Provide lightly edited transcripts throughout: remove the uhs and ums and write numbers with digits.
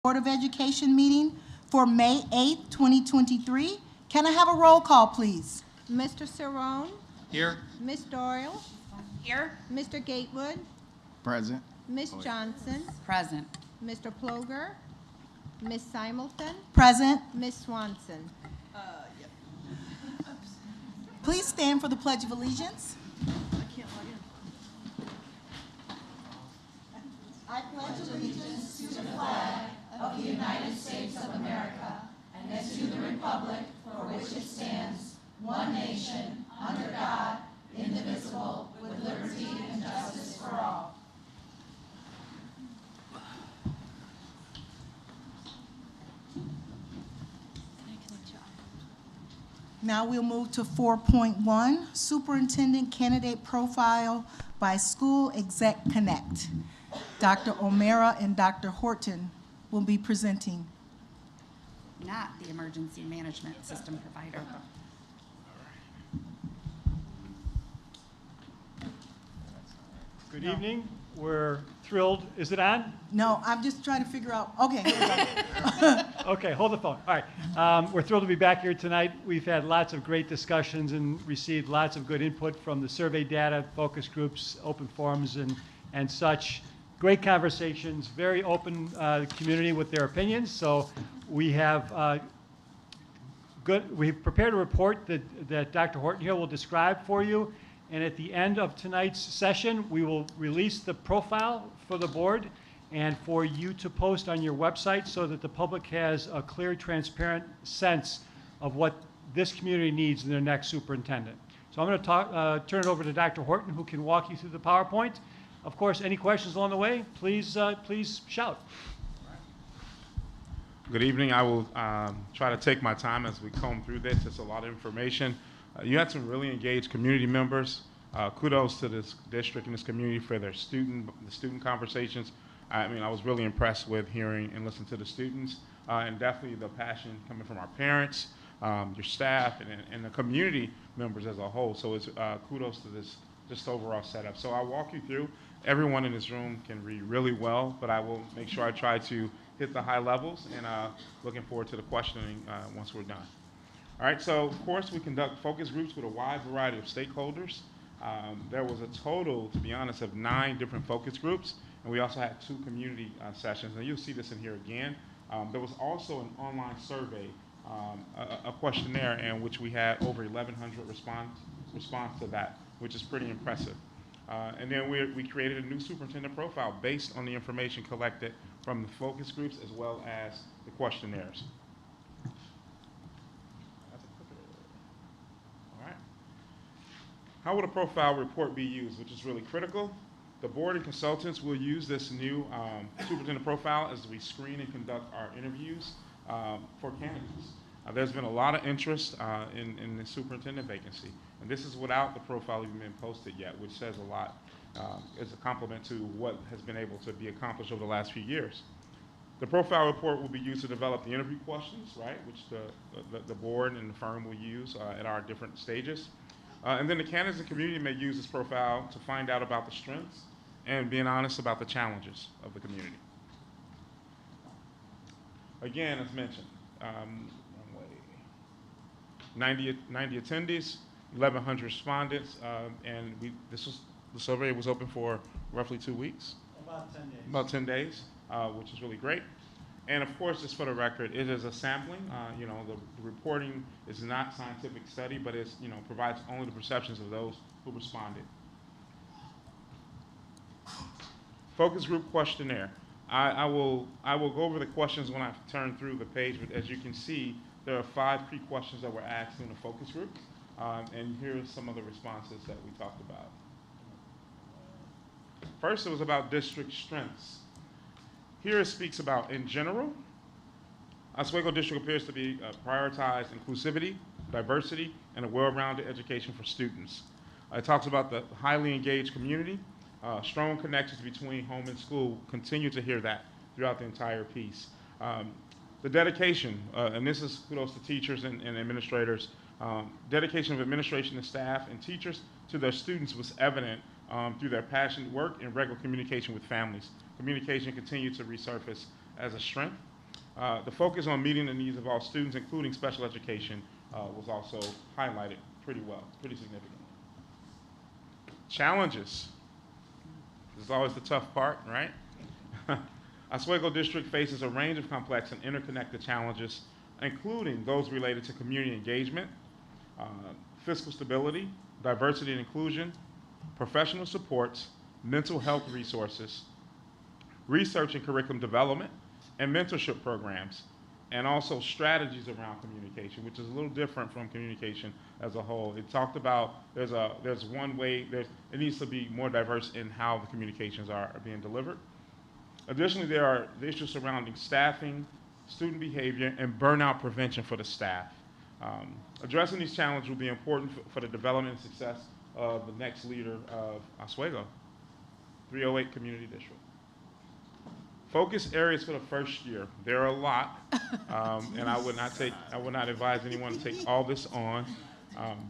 Board of Education meeting for May 8th, 2023. Can I have a roll call, please? Mr. Cerrone? Here. Ms. Doyle? Here. Mr. Gatewood? Present. Ms. Johnson? Present. Mr. Ploger? Ms. Simulton? Present. Ms. Swanson? Please stand for the Pledge of Allegiance. I pledge allegiance to the flag of the United States of America and to the republic for which it stands, one nation, under God, indivisible, with liberty and justice for all. Now we'll move to 4.1, Superintendent Candidate Profile by School Exec Connect. Dr. O'Mara and Dr. Horton will be presenting. Not the emergency management system provider. Good evening. We're thrilled. Is it on? No, I'm just trying to figure out, okay. Here we go. Okay, hold the phone. All right. We're thrilled to be back here tonight. We've had lots of great discussions and received lots of good input from the survey data, focus groups, open forums, and such. Great conversations, very open community with their opinions. So we have we've prepared a report that Dr. Horton here will describe for you. And at the end of tonight's session, we will release the profile for the board and for you to post on your website so that the public has a clear, transparent sense of what this community needs in their next superintendent. So I'm going to turn it over to Dr. Horton, who can walk you through the PowerPoint. Of course, any questions along the way, please shout. Good evening. I will try to take my time as we comb through this. It's a lot of information. You had some really engaged community members. Kudos to this district and this community for their student conversations. I mean, I was really impressed with hearing and listening to the students, and definitely the passion coming from our parents, your staff, and the community members as a whole. So it's kudos to this just overall setup. So I'll walk you through. Everyone in this room can read really well, but I will make sure I try to hit the high levels, and looking forward to the questioning once we're done. All right, so of course we conduct focus groups with a wide variety of stakeholders. There was a total, to be honest, of 9 different focus groups, and we also had 2 community sessions, and you'll see this in here again. There was also an online survey, a questionnaire, in which we had over 1,100 response to that, which is pretty impressive. And then we created a new superintendent profile based on the information collected from the focus groups as well as the questionnaires. How would a profile report be used, which is really critical? The board and consultants will use this new superintendent profile as we screen and conduct our interviews for candidates. There's been a lot of interest in the superintendent vacancy, and this is without the profile even been posted yet, which says a lot. It's a compliment to what has been able to be accomplished over the last few years. The profile report will be used to develop the interview questions, right, which the board and the firm will use at our different stages. And then the candidates and community may use this profile to find out about the strengths and being honest about the challenges of the community. Again, as mentioned, 90 attendees, 1,100 respondents, and the survey was open for roughly 2 weeks. About 10 days. About 10 days, which is really great. And of course, just for the record, it is a sampling. The reporting is not scientific study, but it's, provides only the perceptions of those who responded. Focus group questionnaire. I will go over the questions when I turn through the page, but as you can see, there are 5 key questions that were asked in the focus group. And here are some of the responses that we talked about. First, it was about district strengths. Here it speaks about, in general, Oswego District appears to be prioritized inclusivity, diversity, and a well-rounded education for students. It talks about the highly engaged community, strong connections between home and school. Continue to hear that throughout the entire piece. The dedication, and this is kudos to teachers and administrators, dedication of administration and staff and teachers to their students was evident through their passionate work and regular communication with families. Communication continued to resurface as a strength. The focus on meeting the needs of all students, including special education, was also highlighted pretty well, pretty significantly. Challenges. This is always the tough part, right? Oswego District faces a range of complex and interconnected challenges, including those related to community engagement, fiscal stability, diversity and inclusion, professional supports, mental health resources, research and curriculum development, and mentorship programs, and also strategies around communication, which is a little different from communication as a whole. It talked about there's one way, it needs to be more diverse in how the communications are being delivered. Additionally, there are the issues surrounding staffing, student behavior, and burnout prevention for the staff. Addressing these challenges will be important for the development and success of the next leader of Oswego 308 Community District. Focus areas for the first year. There are a lot, and I would not advise anyone to take all this on.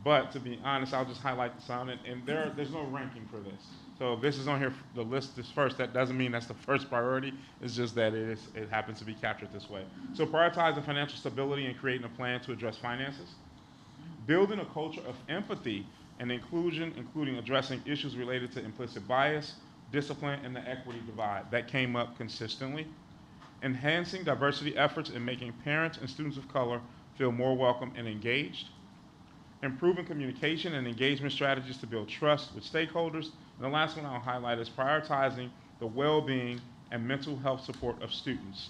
But to be honest, I'll just highlight some, and there's no ranking for this. So if this is on here, the list is first. That doesn't mean that's the first priority. It's just that it happens to be captured this way. So prioritizing financial stability and creating a plan to address finances. Building a culture of empathy and inclusion, including addressing issues related to implicit bias, discipline, and the equity divide. That came up consistently. Enhancing diversity efforts and making parents and students of color feel more welcome and engaged. Improving communication and engagement strategies to build trust with stakeholders. And the last one I'll highlight is prioritizing the well-being and mental health support of students.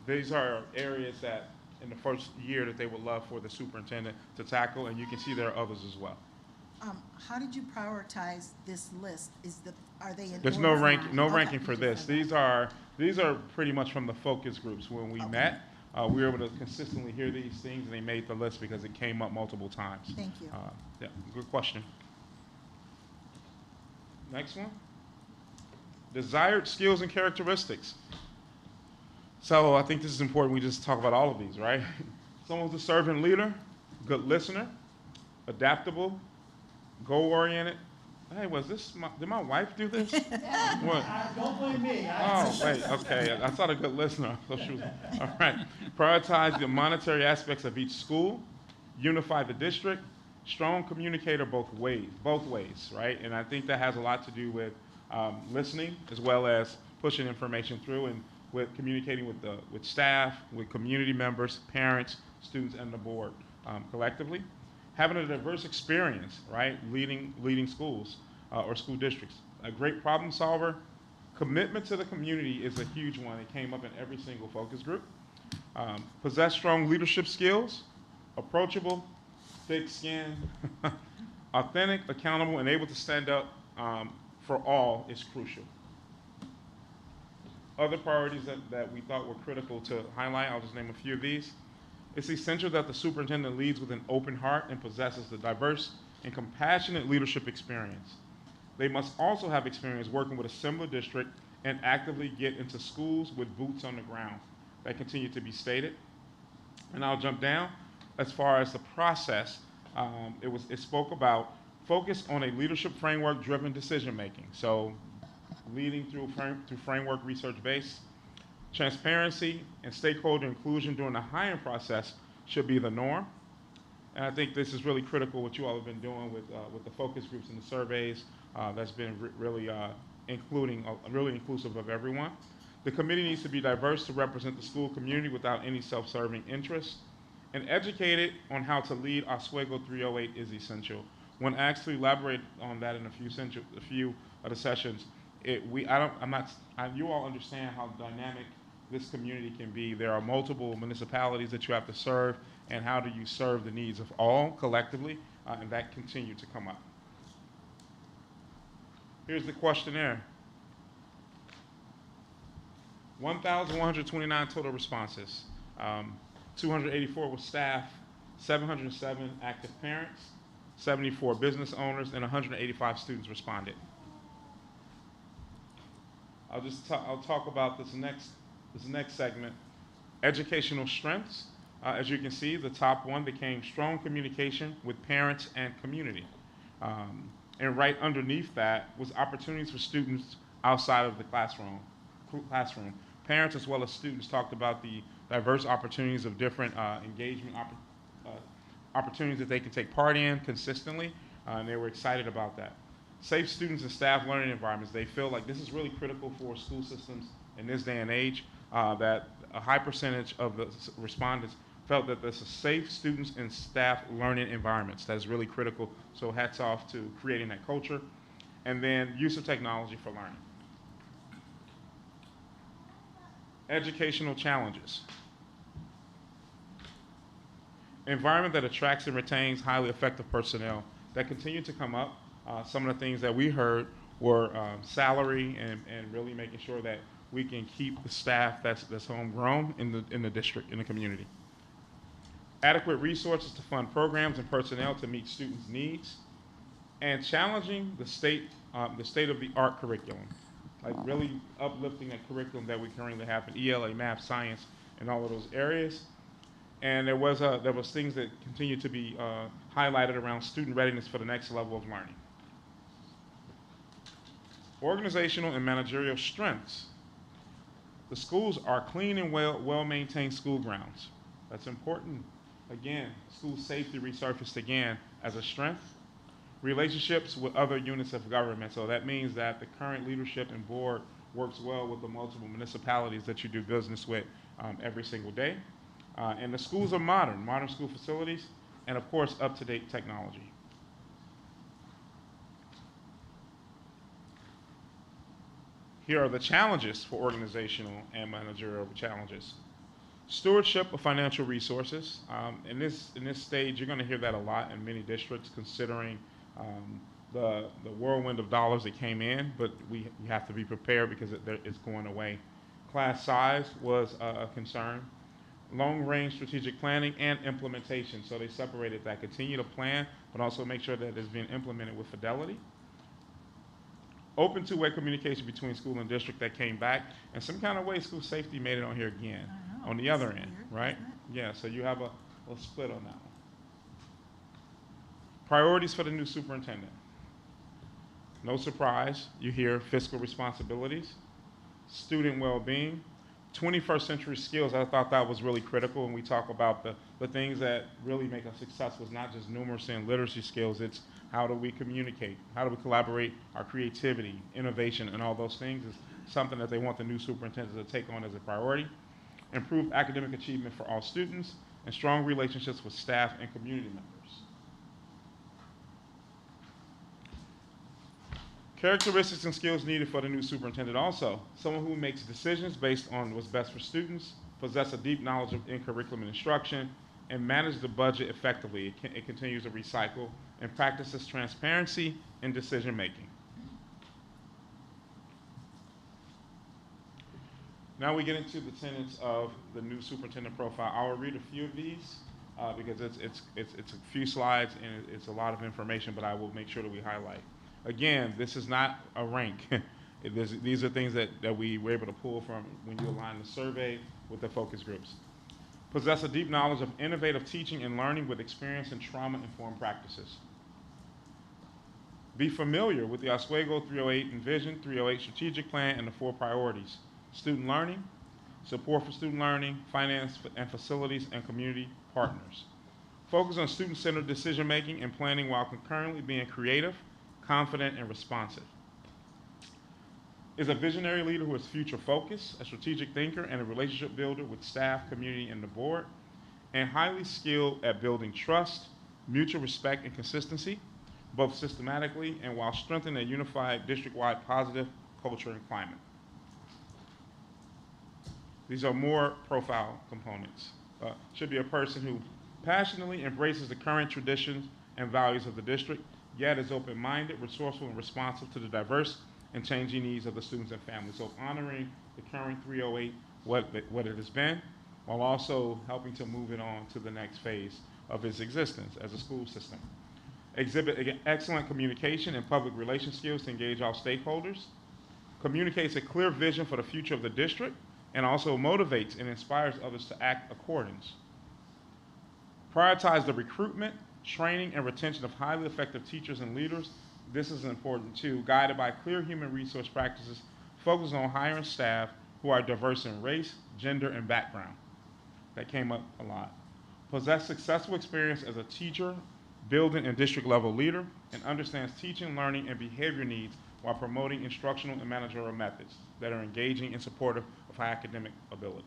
These are areas that in the first year that they would love for the superintendent to tackle, and you can see there are others as well. How did you prioritize this list? Are they in There's order? no Okay. ranking for this. These are pretty much from the focus groups when we met. We were able to consistently hear these things, and they made the list because it came up multiple times. Thank you. Yeah, good question. Next one. Desired skills and characteristics. So I think this is important. We just talk about all of these, right? Someone who's a servant leader, good listener, adaptable, goal-oriented. Hey, did my wife do this? What? Don't blame me. Oh, wait, okay. I thought a good listener. So she was, all right. Prioritize the monetary aspects of each school, unify the district, strong communicator both ways, right? And I think that has a lot to do with listening as well as pushing information through and with communicating with staff, with community members, parents, students, and the board collectively. Having a diverse experience, right? Leading schools or school districts. A great problem solver. Commitment to the community is a huge one. It came up in every single focus group. Possess strong leadership skills. Approachable, thick skin, authentic, accountable, and able to stand up for all is crucial. Other priorities that we thought were critical to highlight, I'll just name a few of these. It's essential that the superintendent leads with an open heart and possesses the diverse and compassionate leadership experience. They must also have experience working with a similar district and actively get into schools with boots on the ground. That continue to be stated. And I'll jump down. As far as the process, it spoke about focus on a leadership framework-driven decision-making. So leading through framework research-based. Transparency and stakeholder inclusion during the hiring process should be the norm. And I think this is really critical what you all have been doing with the focus groups and the surveys. That's been really inclusive of everyone. The committee needs to be diverse to represent the school community without any self-serving interests. And educated on how to lead Oswego 308 is essential. When asked to elaborate on that in a few of the sessions, you all understand how dynamic this community can be. There are multiple municipalities that you have to serve, and how do you serve the needs of all collectively, and that continued to come up. Here's the questionnaire. 1,129 total responses. 284 were staff, 707 active parents, 74 business owners, and 185 students responded. I'll talk about this next segment, educational strengths. As you can see, the top one became strong communication with parents and community. And right underneath that was opportunities for students outside of the classroom, Parents as well as students talked about the diverse opportunities of different engagement opportunities that they can take part in consistently, and they were excited about that. Safe students and staff learning environments. They feel like this is really critical for school systems in this day and age, that a high percentage of the respondents felt that this is safe students and staff learning environments. That is really critical, so hats off to creating that culture. And then use of technology for learning. Educational challenges. Environment that attracts and retains highly effective personnel that continue to come up. Some of the things that we heard were salary and really making sure that we can keep the staff that's homegrown in the district, in the community. Adequate resources to fund programs and personnel to meet students' needs, and challenging the state-of-the-art curriculum, like really uplifting that curriculum that we currently have in ELA, math, science, and all of those areas. And there was things that continue to be highlighted around student readiness for the next level of learning. Organizational and managerial strengths. The schools are clean and well-maintained school grounds. That's important. Again, school safety resurfaced again as a strength. Relationships with other units of government. So that means that the current leadership and board works well with the multiple municipalities that you do business with every single day. And the schools are modern school facilities, and of course, up-to-date technology. Here are the challenges for organizational and managerial challenges. Stewardship of financial resources. In this stage, you're going to hear that a lot in many districts, considering the whirlwind of dollars that came in, but we have to be prepared because it's going away. Class size was a concern. Long-range strategic planning and implementation. So they separated that. Continue to plan, but also make sure that it's being implemented with fidelity. Open two-way communication between school and district that came back. And some kind of way school safety made it on here again, on the other end, right? Yeah, so you have a split on that one. Priorities for the new superintendent. No surprise, you hear fiscal responsibilities, student well-being, 21st century skills. I thought that was really critical when we talk about the things that really make us successful. It's not just numeracy and literacy skills, it's how do we communicate, how do we collaborate, our creativity, innovation, and all those things is something that they want the new superintendent to take on as a priority. Improve academic achievement for all students, and strong relationships with staff and community members. Characteristics and skills needed for the new superintendent also. Someone who makes decisions based on what's best for students, possess a deep knowledge in curriculum and instruction, and manage the budget effectively. It continues to recycle and practices transparency in decision making. Now we get into the tenets of the new superintendent profile. I will read a few of these because it's a few slides and it's a lot of information, but I will make sure that we highlight. Again, this is not a rank. These are things that we were able to pull from when you align the survey with the focus groups. Possess a deep knowledge of innovative teaching and learning with experience in trauma-informed practices. Be familiar with the Oswego 308 and Vision 308 strategic plan and the 4 priorities. Student learning, support for student learning, finance and facilities, and community partners. Focus on student-centered decision-making and planning while concurrently being creative, confident, and responsive. Is a visionary leader who is future-focused, a strategic thinker, and a relationship builder with staff, community, and the board, and highly skilled at building trust, mutual respect, and consistency, both systematically and while strengthening a unified district-wide positive culture and climate. These are more profile components. Should be a person who passionately embraces the current traditions and values of the district, yet is open-minded, resourceful, and responsive to the diverse and changing needs of the students and families. So honoring the current 308, what it has been, while also helping to move it on to the next phase of its existence as a school system. Exhibit excellent communication and public relations skills to engage all stakeholders. Communicates a clear vision for the future of the district, and also motivates and inspires others to act accordance. Prioritize the recruitment, training, and retention of highly effective teachers and leaders. This is important too. Guided by clear human resource practices, focus on hiring staff who are diverse in race, gender, and background. That came up a lot. Possess successful experience as a teacher, building and district level leader, and understands teaching, learning, and behavior needs while promoting instructional and managerial methods that are engaging and supportive of high academic abilities.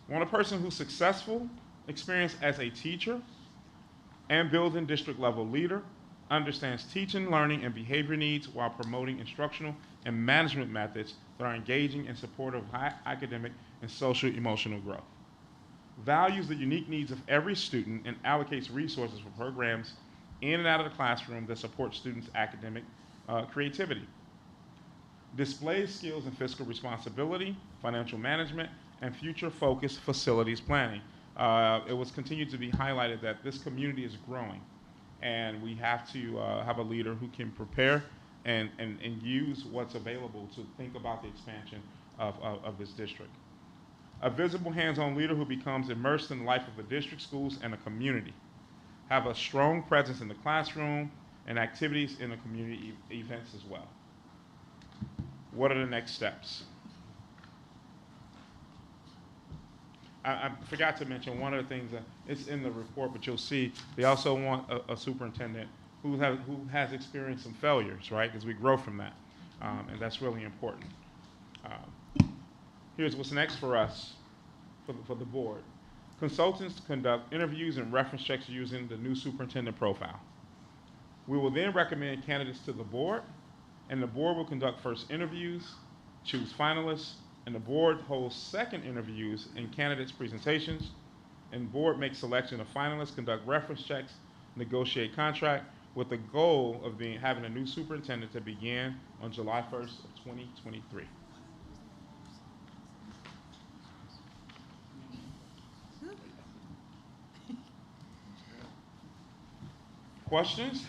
Want a person who's successful experience as a teacher and building district level leader, understands teaching, learning, and behavior needs while promoting instructional and management methods that are engaging and supportive of high academic and social emotional growth. Values the unique needs of every student and allocates resources for programs in and out of the classroom that support students' academic creativity. Displays skills in fiscal responsibility, financial management, and future-focused facilities planning. It was continued to be highlighted that this community is growing, and we have to have a leader who can prepare and use what's available to think about the expansion of this district. A visible hands-on leader who becomes immersed in the life of the district, schools, and the community. Have a strong presence in the classroom and activities in the community events as well. What are the next steps? I forgot to mention one of the things that it's in the report, but you'll see they also want a superintendent who has experienced some failures, right? Because we grow from that, and that's really important. Here's what's next for us, for the board. Consultants conduct interviews and reference checks using the new superintendent profile. We will then recommend candidates to the board, and the board will conduct first interviews, choose finalists, and the board holds second interviews and candidates' presentations, and board makes selection of finalists, conduct reference checks, negotiate contract, with the goal of having a new superintendent to begin on July 1st of 2023. Questions?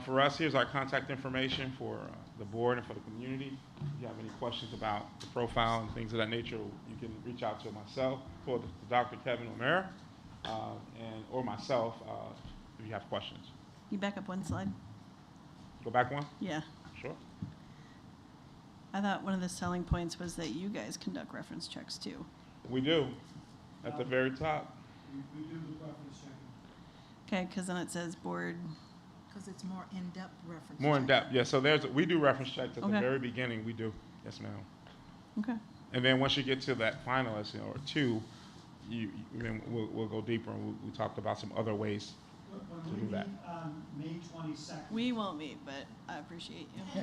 For us, here's our contact information for the board and for the community. If you have any questions about the profile and things of that nature, you can reach out to myself or to Dr. Kevin O'Mara or myself if you have questions. You back up one slide? Go back one? Yeah. Sure. I thought one of the selling points was that you guys conduct reference checks too. We do. At the very top. We do the reference checking. Okay, because then it says board. Because it's more in-depth reference. More in depth, yeah. So we do reference checks at the Okay. very beginning. We do. Yes, ma'am. Okay. And then once you get to that finalist, or two, then we'll go deeper, and we talked about some other ways When to we do meet that. on May 22nd. We won't meet, but I appreciate you.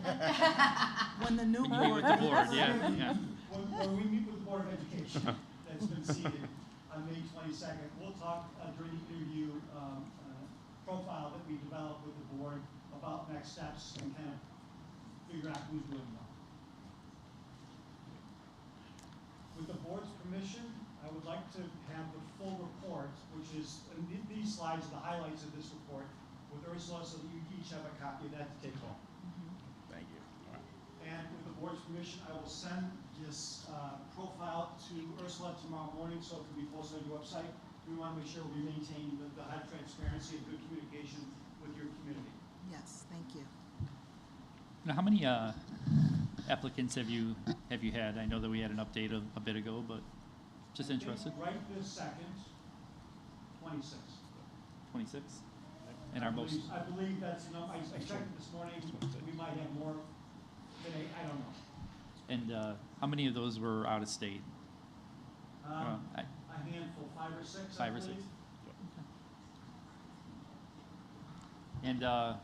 When the new When you meet board. with the board, yeah. When we meet with the Board of Education that's been seated on May 22nd, we'll talk during the interview profile that we developed with the board about next steps and kind of figure out who's doing what. With the board's permission, I would like to have the full report, which is, and these slides are the highlights of this report, with Ursula, so that you each have a copy of that to take home. Thank you. All right. And with the board's permission, I will send this profile to Ursula tomorrow morning, so it can be posted on your website. We want to make sure we maintain the high transparency and good communication with your community. Yes, thank you. Now, how many applicants have you had? I know that we had an update a bit ago, but just interested. Right this second, 26. 26. And our most. I believe that's the number. I checked it this morning. We might have more today. I don't know. And how many of those were out of state? A handful, 5 or 6. 5 I or 6. believe. And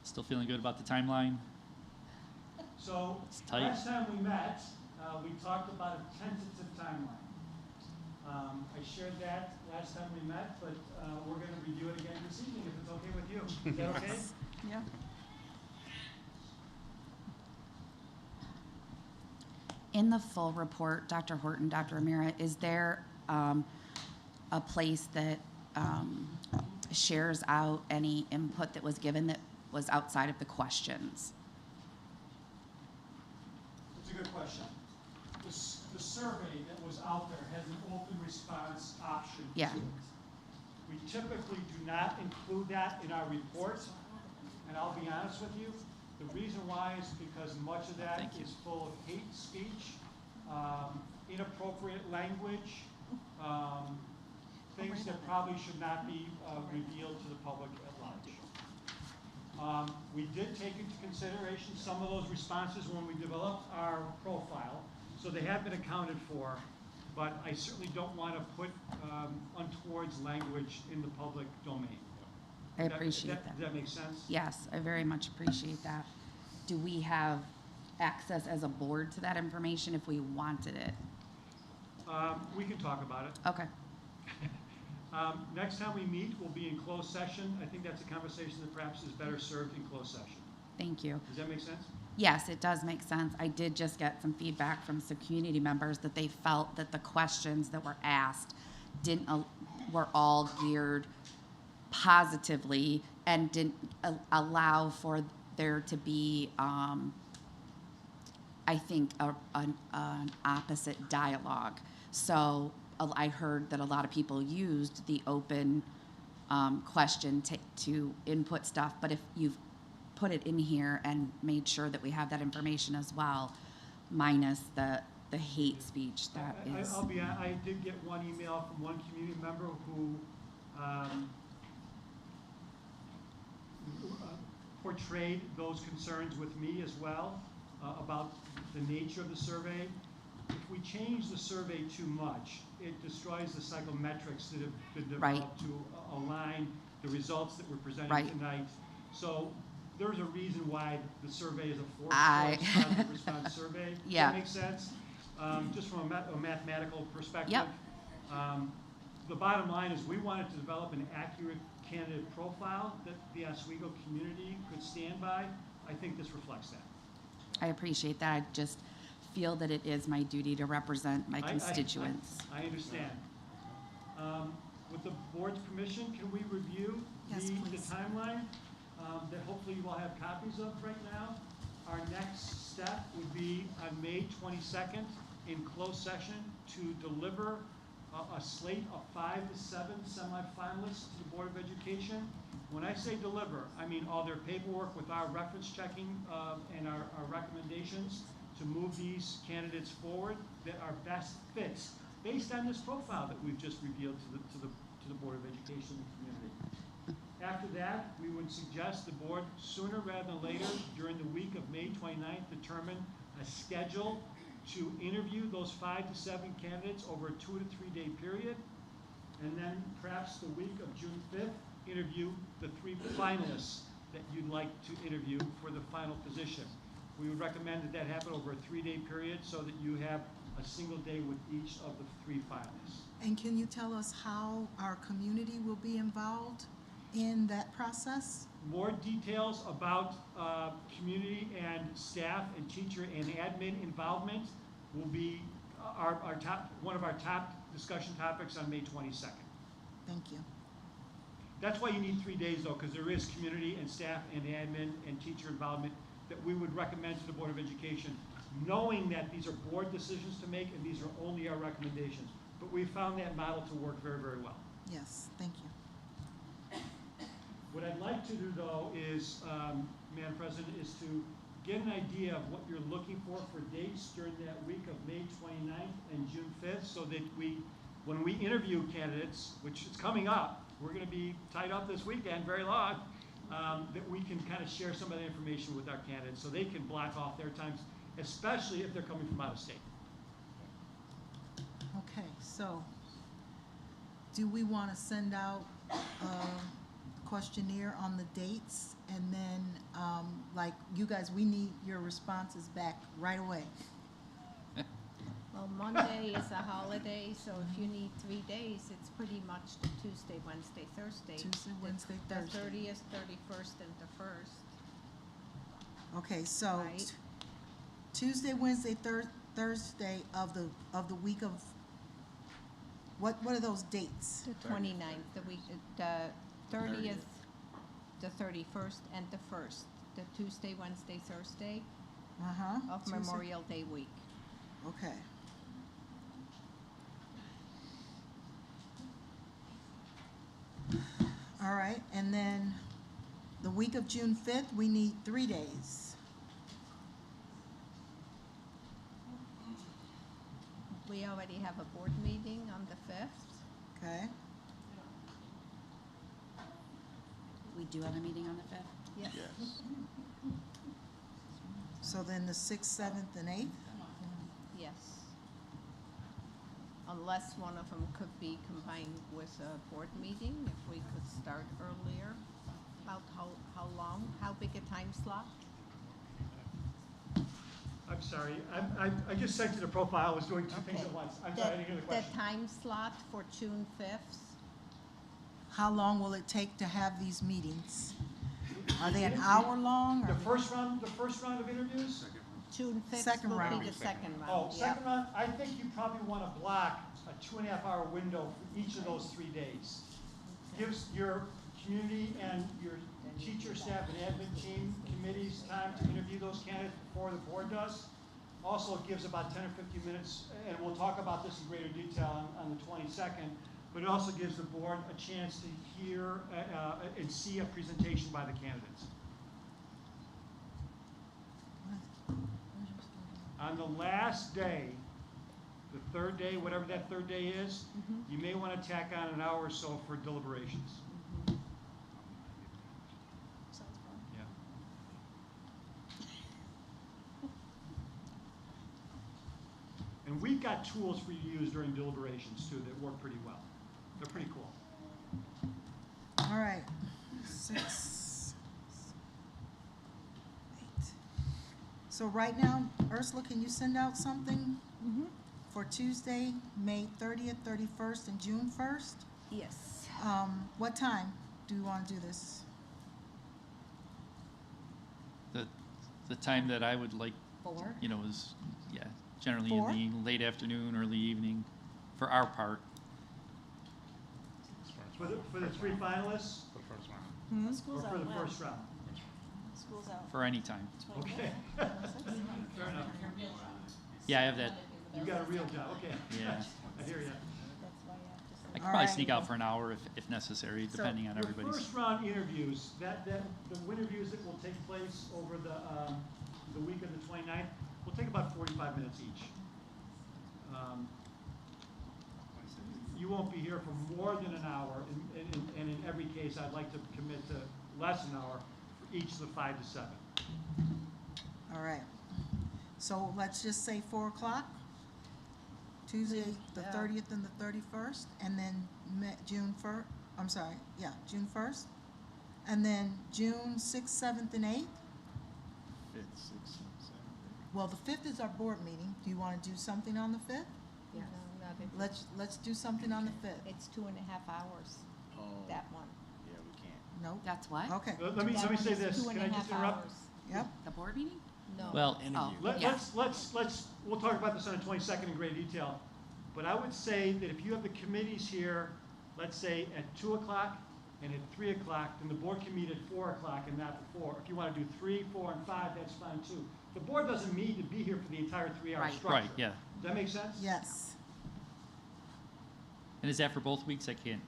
still feeling good about the timeline? So It's tight. last time we met, we talked about a tentative timeline. I shared that last time we met, but we're going to review it again this evening if it's okay with you. Is that okay? Yeah. In the full report, Dr. Horton, Dr. O'Mara, is there a place that shares out any input that was given that was outside of the questions? It's a good question. The survey that was out there has an open response option Yeah. to it. We typically do not include that in our report, and I'll be honest with you, The reason why is because much of that Thank you. is full of hate speech, inappropriate language, things that probably should not be revealed to the public at large. We did take into consideration some of those responses when we developed our profile, so they have been accounted for, but I certainly don't want to put untowards language in the public domain. I appreciate that. Does that make sense? Yes, I very much appreciate that. Do we have access as a board to that information if we wanted it? We can talk about it. Okay, Next time we meet, we'll be in closed session. I think that's a conversation that perhaps is better served in closed session. thank you. Does that make sense? Yes, it does make sense. I did just get some feedback from some community members that they felt that the questions that were asked were all geared positively and didn't allow for there to be, I think, an opposite dialogue. So I heard that a lot of people used the open question to input stuff, but if you've put it in here and made sure that we have that information as well, minus the hate speech that is. I'll be honest, I did get one email from one community member who portrayed those concerns with me as well about the nature of the survey. If we change the survey too much, it destroys the psychometrics that have been developed to align the results that we're presenting tonight. So there's a reason why the survey is a forced response survey. Yeah. Does that make sense? Just from a mathematical perspective. Yep. The bottom line is we wanted to develop an accurate candidate profile that the Oswego community could stand by. I think this reflects that. I appreciate that. I just feel that it is my duty to represent my constituents. I understand. With the board's permission, can we review the timeline that hopefully you all have copies of right now? Our next step would be on May 22nd in closed session to deliver a slate of 5 to 7 semifinalists to the Board of Education. When I say deliver, I mean all their paperwork with our reference checking and our recommendations to move these candidates forward that are best fits based on this profile that we've just revealed to the Board of Education and community. After that, we would suggest the board sooner rather than later during the week of May 29th determine a schedule to interview those 5 to 7 candidates over a 2 to 3 day period, and then perhaps the week of June 5th interview the 3 finalists that you'd like to interview for the final position. We would recommend that happen over a 3 day period so that you have a single day with each of the 3 finalists. And can you tell us how our community will be involved in that process? More details about community and staff and teacher and admin involvement will be one of our top discussion topics on May 22nd. Thank you. That's why you need 3 days though, because there is community and staff and admin and teacher involvement that we would recommend to the Board of Education, knowing that these are board decisions to make and these are only our recommendations. But we found that model to work very, very well. Yes, thank you. What I'd like to do though is, Madam President, is to get an idea of what you're looking for dates during that week of May 29th and June 5th so that when we interview candidates, which is coming up, we're going to be tied up this weekend very long, that we can kind of share some of that information with our candidates so they can block off their times, especially if they're coming from out of state. Okay, so do we want to send out a questionnaire on the dates and then like you guys, we need your responses back right away? Well, Monday is a holiday, so if you need 3 days, it's pretty much the Tuesday, Wednesday, Thursday. Tuesday, Wednesday, Thursday. The 30th, 31st, and the 1st. Okay, so Right. Tuesday, Wednesday, Thursday of the week of what are those dates? The 29th, the week, the 30th, the 31st, and the 1st. The Tuesday, Wednesday, Thursday of Tuesday. Memorial Day week. Okay. All right, and then the week of June 5th, we need 3 days. We already have a board meeting on the 5th. Okay. We do have a meeting on the 5th? Yes. So then the 6th, 7th, and 8th? Yes. Unless one of them could be combined with a board meeting, if we could start earlier. About how long, how big a time slot? I'm sorry, I just sent you the profile, I was doing two things Okay. at once. I'm sorry, I didn't hear the question. The time slot for June 5th? How long will it take to have these meetings? Are they an hour long? The Or? first round of interviews? June 5th Second will round. be the second round. Oh, Yep. second round, I think you probably want to block a 2.5-hour window for each of those 3 days. Gives your community and your teacher, staff, and admin team committees time to interview those candidates before the board does. Also, it gives about 10 or 15 minutes, and we'll talk about this in greater detail on the 22nd, but it also gives the board a chance to hear and see a presentation by the candidates. On the last day, the third day, whatever that third day is, you may want to tack on an hour or so for deliberations. Yeah. And we've got tools for you to use during deliberations too that work pretty well. They're pretty cool. All right. 6, 8. So right now, Ursula, can you send out something for Tuesday, May 30th, 31st, and June 1st? Yes. What time do you want to do this? The time that I would like, 4? you know, is, yeah, generally 4? in the late afternoon, early evening, for our part. For the 3 finalists, For the first round. or School's for the first round? School's out. For any time. Okay. Fair enough. Yeah, I have that, You got a real job, okay. Yeah. I hear you. I could All probably right. sneak out for an hour if necessary, So depending on Your everybody's. first round interviews, the interviews that will take place over the week of the 29th, will take about 45 minutes each. You won't be here for more than an hour, and in every case, I'd like to commit to less than an hour for each of the 5 to 7. All right. So let's just say 4 o'clock? Tuesday, the 30th and the 31st, and then June 1st, I'm sorry, yeah, June 1st. And then June 6th, 7th, and 8th? 5th, 6th, 7th. Well, the 5th is our board meeting. Do you want to do something on the 5th? No, not if Let's do something on the 5th. it's 2.5 hours, Oh, that one. yeah, we can't. Nope. That's what? Okay, Let me That say one is this, 2.5 can I just interrupt? hours. yep. The board meeting? No. Well, Oh, yeah. We'll talk about this on the 22nd in great detail. But I would say that if you have the committees here, let's say at 2 o'clock and at 3 o'clock, then the board can meet at 4 o'clock and not at 4. If you want to do 3, 4, and 5, that's fine too. The board doesn't need to be here for the entire 3-hour Right. structure. right, yeah. Does that make sense? Yes. And is that for both weeks? I can't,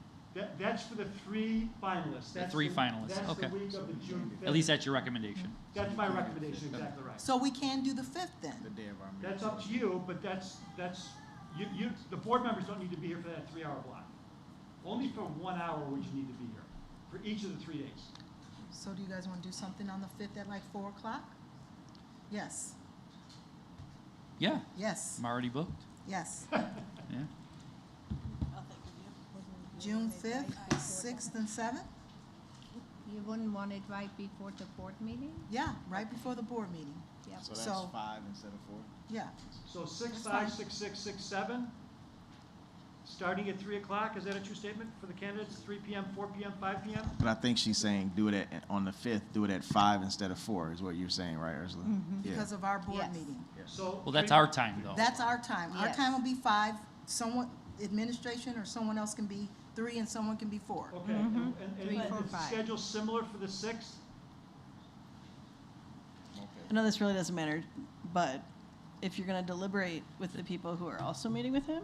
That's for the 3 finalists. The That's 3 finalists, That's okay. the week of the June 5th. at least that's your recommendation. That's my recommendation, exactly right. So we can do the 5th The then? day of our meeting. That's up to you, but the board members don't need to be here for that 3-hour block. Only for 1 hour would you need to be here, for each of the 3 days. So do you guys want to do something on the 5th at like 4 o'clock? Yes, Yeah, yes, I'm already booked, yes. yeah. June 5th, 6th, and 7th? You wouldn't want it right before the board meeting? Yeah, right before the board meeting. Yep. So that's So- 5 instead of 4? Yeah, So 6, That's 5, fine. 6, 6, 6, 7, starting at 3 o'clock, is that a true statement for the candidates? 3 p.m., 4 p.m., 5 p.m.? But I think she's saying do it on the 5th, do it at 5 instead of 4, is what you're saying, right, Ursula? Yeah. because of our board Yes. meeting. So. Well, that's 3 our time, though. That's our time. Our Yes. time will be 5, someone, administration or someone else can be 3 and someone can be 4. Okay, and 3, 4, is the 5. schedule similar for the 6th? Okay. I know this really doesn't matter, but if you're gonna deliberate with the people who are also meeting with him,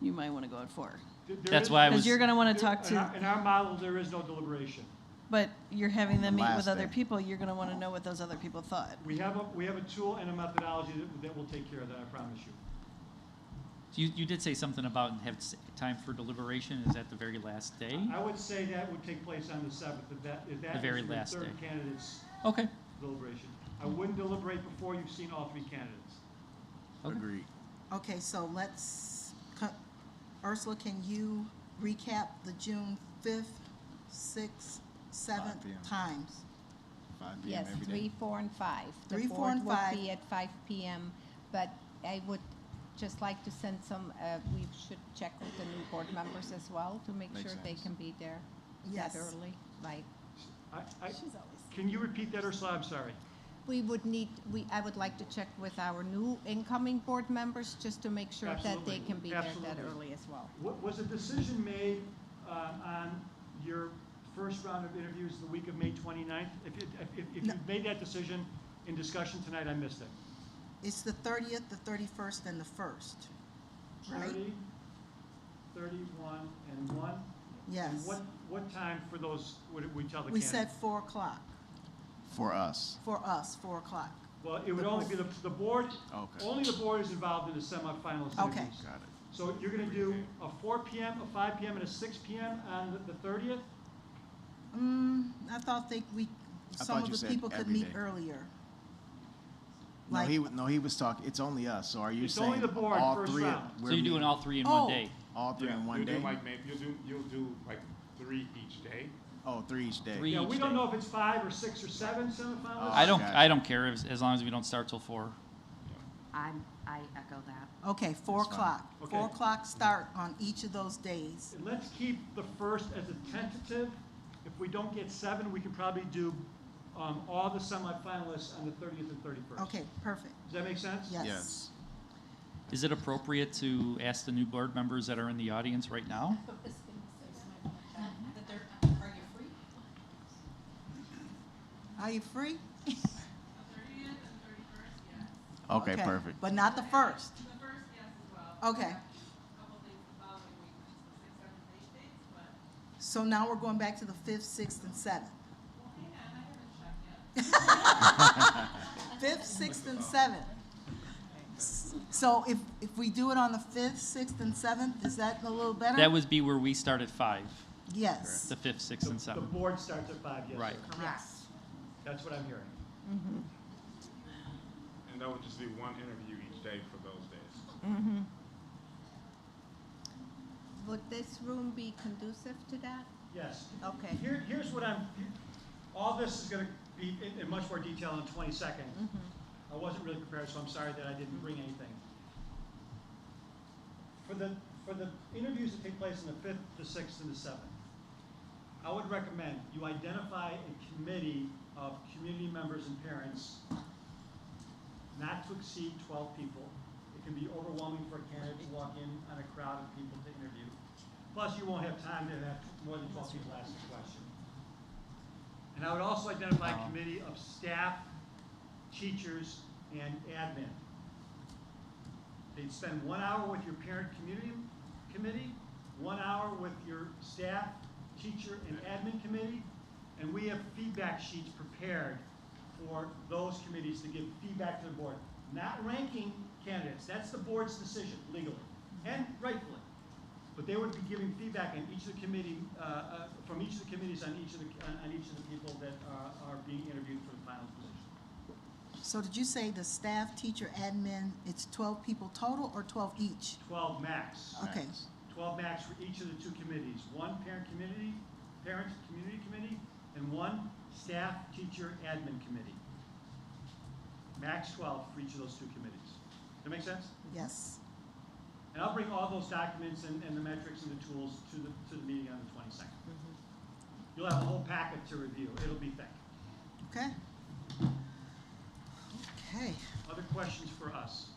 you might wanna go at 4. There That's is- why I Because was, you're gonna wanna talk In to, our model, there is no deliberation. but you're having them meet with Last other day. people, you're gonna wanna know what those other people thought. We have a tool and a methodology that will take care of that, I promise you. So you did say something about have time for deliberation. Is that the very last day? I would say that would take place on the 7th, if that The very is the last third day. candidate's Okay. deliberation. I wouldn't deliberate before you've seen all 3 candidates. Okay. Agreed. Okay, so Ursula, can you recap the June 5th, 6th, 7th 5 p.m. times? 5 p.m. Yes, every day. 3, 4, and 5. 3, 4, and The board 5. will be at 5 p.m., but I would just like to send some, we should check with the new board members as well to make Makes sure they sense. can be there Yes. that early. Like, Can you repeat that, Ursula? I'm sorry. we would need, I would like to check with our new incoming board members just to make sure that they Absolutely. can be there that Absolutely. early as well. Was a decision made on your first round of interviews the week of May 29th? If No. you made that decision in discussion tonight, I missed it. It's the 30th, the 31st, and the 1st, right? 30, 31, and 1? Yes. And what time for those would we tell the We candidates? said 4 o'clock, For us. for us, 4 o'clock. Well, it would only be the board, Okay. only the board is involved in the semifinalist Okay. interviews. Got it. So you're gonna do a 4 p.m., a 5 p.m., and a 6 p.m. on the 30th? I thought I some thought of you the said people could every meet day. earlier. No, Like- he was talking, it's only us, so are you It's saying only the board all first 3? round. So you're doing all 3 in Oh. one day? All 3 in one You'll day? do like maybe you'll do like 3 each day. Oh, 3 each day. 3 Yeah, we each don't day. know if it's 5 or 6 or 7 semifinalists. I don't. Gotcha. I don't care as long as we don't start till 4. I echo that. Okay, 4 That's fine. o'clock. Okay. 4 o'clock start on each of those days. And let's keep the first as a tentative. If we don't get 7, we can probably do all the semifinalists on the 30th and 31st. Okay, perfect. Does that make sense? Yes. Yes. Is it appropriate to ask the new board members that are in the audience right now? Are you free? Okay, perfect. But not the first. The first, yes, as well. Okay, A couple things the following week, which is the 6th, 7th, 8th dates, but, so now we're going back to the 5th, 6th, and 7th. well, hang on, I haven't checked yet. 5th, 6th, and 7th. So if we do it on the 5th, 6th, and 7th, is that a little better? That would be where we start at 5, Yes. the 5th, 6th, and The 7th. board starts at 5, yes, Right. sir. Yes. That's what I'm hearing. And that would just be 1 interview each day for those days. Mm-hmm. Would this room be conducive to that? Yes. Okay. Here's what all this is gonna be in much more detail on the 22nd. I wasn't really prepared, so I'm sorry that I didn't bring anything. For the interviews that take place on the 5th, the 6th, and the 7th, I would recommend you identify a committee of community members and parents not to exceed 12 people. It can be overwhelming for a candidate to walk in on a crowd of people to interview. Plus, you won't have time to have more than 12 people ask a question. And I would also identify a committee of staff, teachers, and admin. They'd spend 1 hour with your parent community committee, 1 hour with your staff, teacher, and admin committee, and we have feedback sheets prepared for those committees to give feedback to the board. Not ranking candidates, that's the board's decision legally, and rightfully. But they would be giving feedback on each of the committee, from each of the committees on each of the people that are being interviewed for the final position. So did you say the staff, teacher, admin, it's 12 people total or 12 each? 12 max. Okay, 12 max for each of the 2 committees. 1 parent community committee, and 1 staff, teacher, admin committee. Max 12 for each of those 2 committees. Does that make sense? yes. And I'll bring all those documents and the metrics and the tools to the meeting on the 22nd. You'll have a whole packet to review. It'll be thick. Okay. Okay. Other questions for us?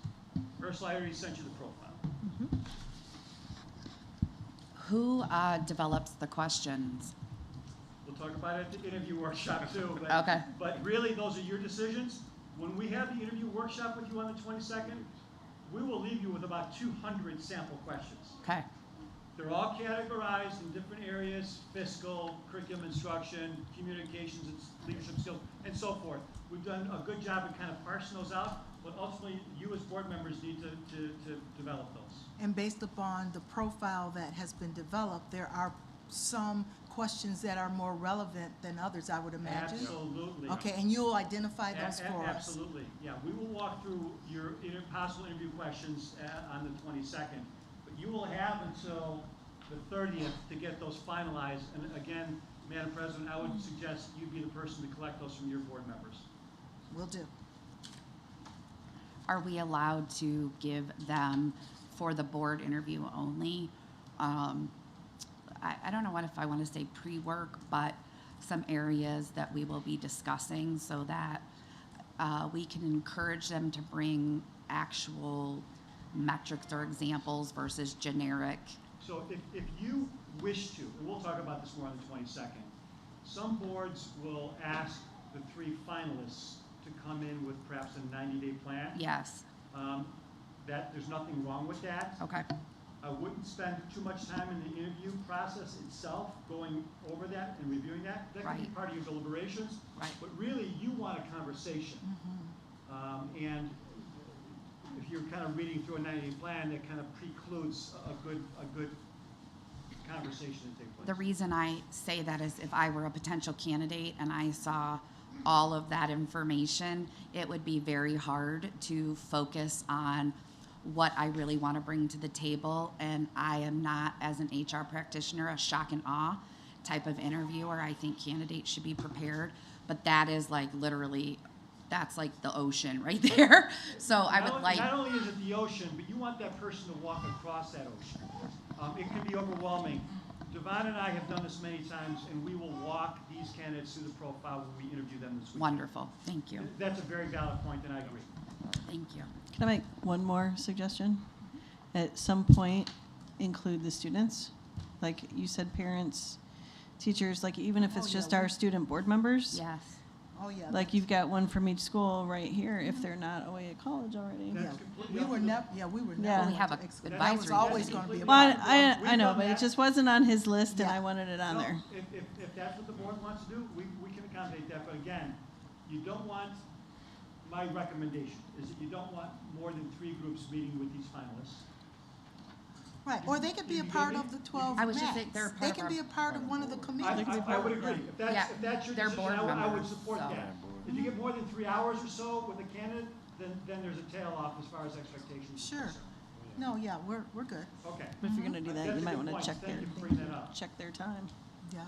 Ursula, I already sent you the profile. Who develops the questions? We'll talk about it at the interview workshop too. But, Okay. But really, those are your decisions. When we have the interview workshop with you on the 22nd, we will leave you with about 200 sample questions. Okay. They're all categorized in different areas: fiscal, curriculum instruction, communications, and leadership skills, and so forth. We've done a good job of kind of parsing those out. But ultimately, you as board members need to develop those. And based upon the profile that has been developed, there are some questions that are more relevant than others, I would imagine. Absolutely. Okay, and you'll identify those for us. Absolutely, yeah. We will walk through your possible interview questions on the 22nd. But you will have until the 30th to get those finalized. And again, Madam President, I would suggest you be the person to collect those from your board members. Will do. Are we allowed to give them for the board interview only? I don't know what if I want to say pre-work, but some areas that we will be discussing so that we can encourage them to bring actual metrics or examples versus generic. So if you wish to, and we'll talk about this more on the 22nd, some boards will ask the 3 finalists to come in with perhaps a 90-day plan. Yes. There's nothing wrong with that. Okay. I wouldn't spend too much time in the interview process itself, going over that and reviewing that. That can be Right. part of your deliberations. Right. But really, you want a conversation. And if you're kind of reading through a 90-day plan, that kind of precludes a good conversation to take place. The reason I say that is if I were a potential candidate and I saw all of that information, it would be very hard to focus on what I really want to bring to the table. And I am not, as an HR practitioner, a shock and awe type of interviewer. I think candidates should be prepared. But that is like literally, that's like the ocean right there. So I would like. Not only is it the ocean, but you want that person to walk across that ocean. It can be overwhelming. Devon and I have done this many times, and we will walk these candidates through the profile when we interview them this week. Wonderful. Thank you. That's a very valid point, and I agree. Thank you. Can I make one more suggestion? At some point, include the students. Like you said, parents, teachers, like even if it's just our student board members. Yes. Oh, yeah. Like you've got one from each school right here if they're not away at college already. Yeah, That's completely we up were to the- never, yeah, we were Yeah. never. Well, we have going a to exclude. advisory That was always committee. going to be a Well, part. I We've know, done but that. it just wasn't on his list and Yeah. I wanted it on No, there. If that's what the board wants to do, we can accommodate that. But again, you don't want, my recommendation is that you don't want more than 3 groups meeting with these finalists. Right, or they could be a You part get of me? the 12 I was just max. saying they're a part They of can our- be a part of one of the committees. I would agree. If Yeah, that's your they're decision, board I would members, support so. that. If you get more than 3 hours or so with a candidate, then there's a tail off as far as expectations. are Sure. concerned. No, yeah, we're good. Okay. But if you're gonna do that, That's you a might good wanna point. check Thank their, you for bringing that up. check their time. Yeah.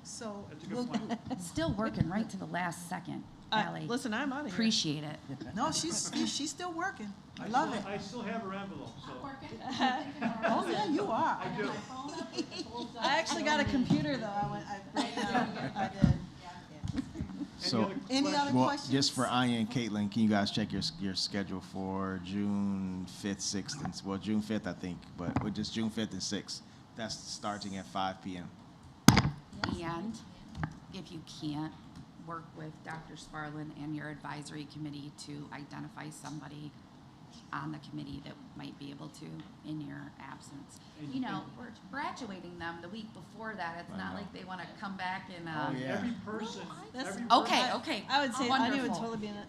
So. That's a good we'll- point. Still working right to the last second, Ally. Listen, I'm out of here. Appreciate it. No, she's still working. I love it. I still have her envelope, so. Working. Oh, yeah, you are. I do. I actually got a computer though. I did. So, Any other well, questions? just for Anya and Caitlin, can you guys check your schedule for June 5th, 6th, and, well, June 5th, I think, but with just June 5th and 6th. That's starting at 5 p.m. And if you can't, work with Dr. Sparlin and your advisory committee to identify somebody on the committee that might be able to in your absence. You know, we're graduating them the week before that. It's not like they want to come back and, Oh, yeah. Every person, That's- every Okay, person- okay. I would say Anya would Wonderful. totally be in it,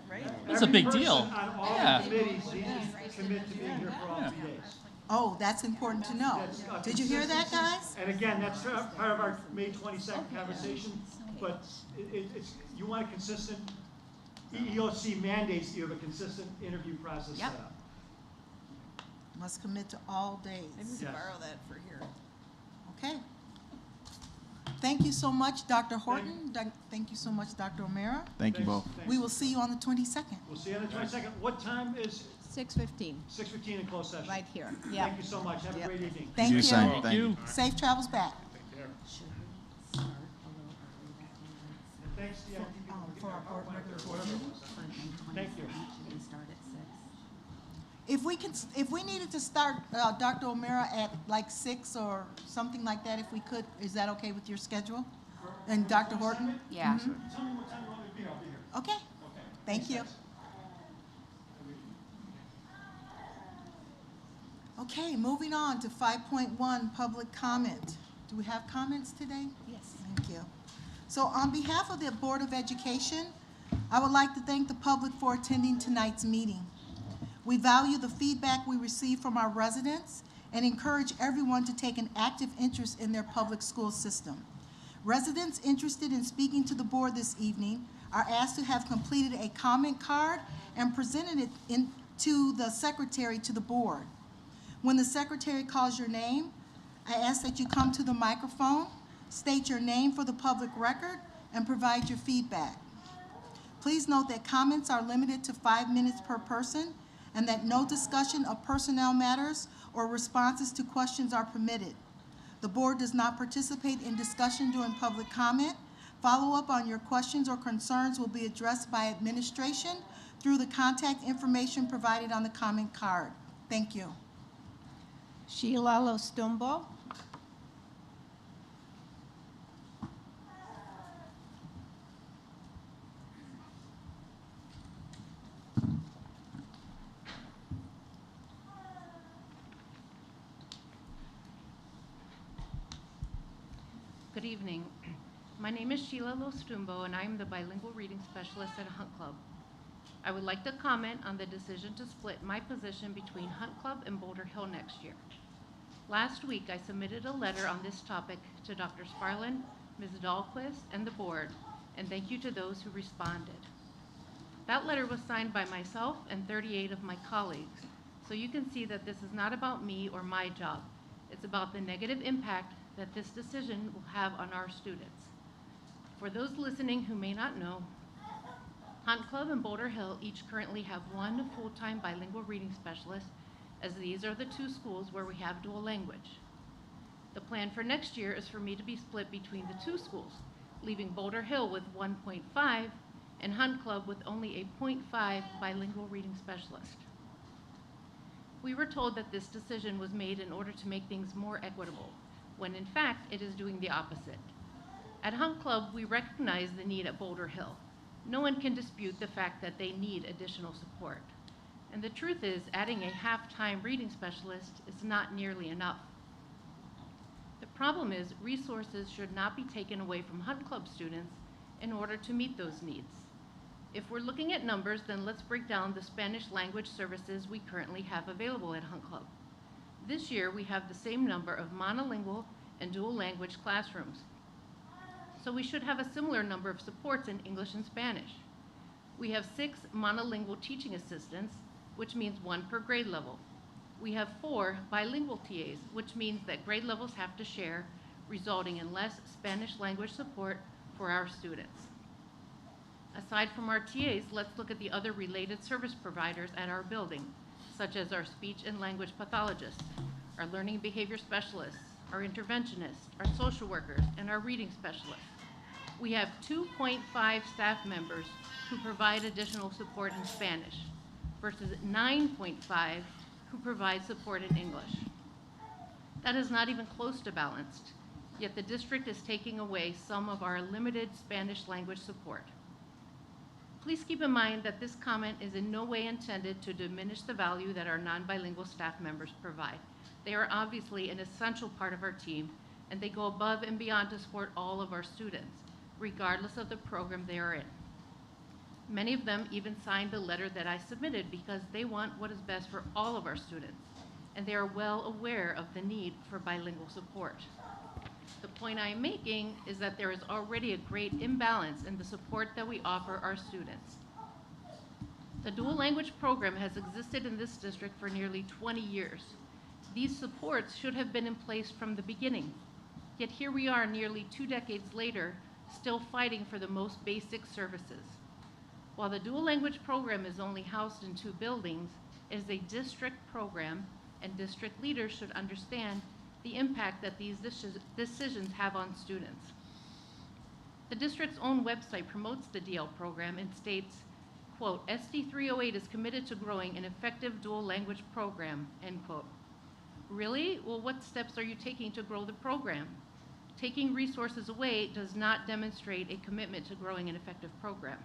right? That's a big every deal. person on all Yeah. the committees needs to commit to being here for all 3 days. Oh, that's important to know. That's, Did you hear that, guys? And again, that's part of our May 22nd conversation, but it's, you want a consistent, EEOC mandates you have a consistent interview process set Yep. up. Must commit to all Maybe we days. could Yes. borrow that for here. Okay. Thank you so much, Dr. Horton. Thank you so much, Dr. O'Mara. Thank you Thanks- both. thanks. We will see you on the 22nd. We'll see you on the 22nd. What time is 6:15, 6:15 in closed session? right here. Yeah. Thank you so much. Have a Yep. great evening. Thank You you. the same. Thank Thank you. you. Safe travels back. Take care. Should we start a little early that day? And thanks to the IT people For our board getting regular our board whatever it meeting? was. For May Thank you. 22nd, should we start at 6? If we needed to start, Dr. O'Mara at like 6 or something like that, if we could, is that okay with your schedule? And Dr. Horton? Yeah. Tell me what time you want me to be. I'll be here. Okay, Okay. thank you. Thanks. Okay, moving on to 5.1, public comment. Do we have comments today? Yes. Thank you. So on behalf of the Board of Education, I would like to thank the public for attending tonight's meeting. We value the feedback we receive from our residents and encourage everyone to take an active interest in their public school system. Residents interested in speaking to the board this evening are asked to have completed a comment card and presented it to the secretary to the board. When the secretary calls your name, I ask that you come to the microphone, state your name for the public record, and provide your feedback. Please note that comments are limited to 5 minutes per person and that no discussion of personnel matters or responses to questions are permitted. The board does not participate in discussion during public comment. Follow-up on your questions or concerns will be addressed by administration through the contact information provided on the comment card. Thank you. Sheila Lostumbo. Good evening. My name is Sheila Lostumbo, and I am the bilingual reading specialist at Hunt Club. I would like to comment on the decision to split my position between Hunt Club and Boulder Hill next year. Last week, I submitted a letter on this topic to Dr. Sparlin, Ms. Dahlquist, and the board, and thank you to those who responded. That letter was signed by myself and 38 of my colleagues, so you can see that this is not about me or my job. It's about the negative impact that this decision will have on our students. For those listening who may not know, Hunt Club and Boulder Hill each currently have one full-time bilingual reading specialist, as these are the two schools where we have dual language. The plan for next year is for me to be split between the two schools, leaving Boulder Hill with 1.5 and Hunt Club with only a 0.5 bilingual reading specialist. We were told that this decision was made in order to make things more equitable, when in fact it is doing the opposite. At Hunt Club, we recognize the need at Boulder Hill. No one can dispute the fact that they need additional support. And the truth is, adding a half-time reading specialist is not nearly enough. The problem is, resources should not be taken away from Hunt Club students in order to meet those needs. If we're looking at numbers, then let's break down the Spanish language services we currently have available at Hunt Club. This year, we have the same number of monolingual and dual language classrooms. So we should have a similar number of supports in English and Spanish. We have 6 monolingual teaching assistants, which means 1 per grade level. We have 4 bilingual TAs, which means that grade levels have to share, resulting in less Spanish language support for our students. Aside from our TAs, let's look at the other related service providers at our building, such as our speech and language pathologists, our learning and behavior specialists, our interventionists, our social workers, and our reading specialists. We have 2.5 staff members who provide additional support in Spanish versus 9.5 who provide support in English. That is not even close to balanced, yet the district is taking away some of our limited Spanish language support. Please keep in mind that this comment is in no way intended to diminish the value that our non-bilingual staff members provide. They are obviously an essential part of our team, and they go above and beyond to support all of our students, regardless of the program they are in. Many of them even signed the letter that I submitted because they want what is best for all of our students, and they are well aware of the need for bilingual support. The point I am making is that there is already a great imbalance in the support that we offer our students. The dual language program has existed in this district for nearly 20 years. These supports should have been in place from the beginning, yet here we are nearly 2 decades later, still fighting for the most basic services. While the dual language program is only housed in 2 buildings, it is a district program, and district leaders should understand the impact that these decisions have on students. The district's own website promotes the DL program and states, quote, SD308 is committed to growing an effective dual language program, end quote. Really? Well, what steps are you taking to grow the program? Taking resources away does not demonstrate a commitment to growing an effective program.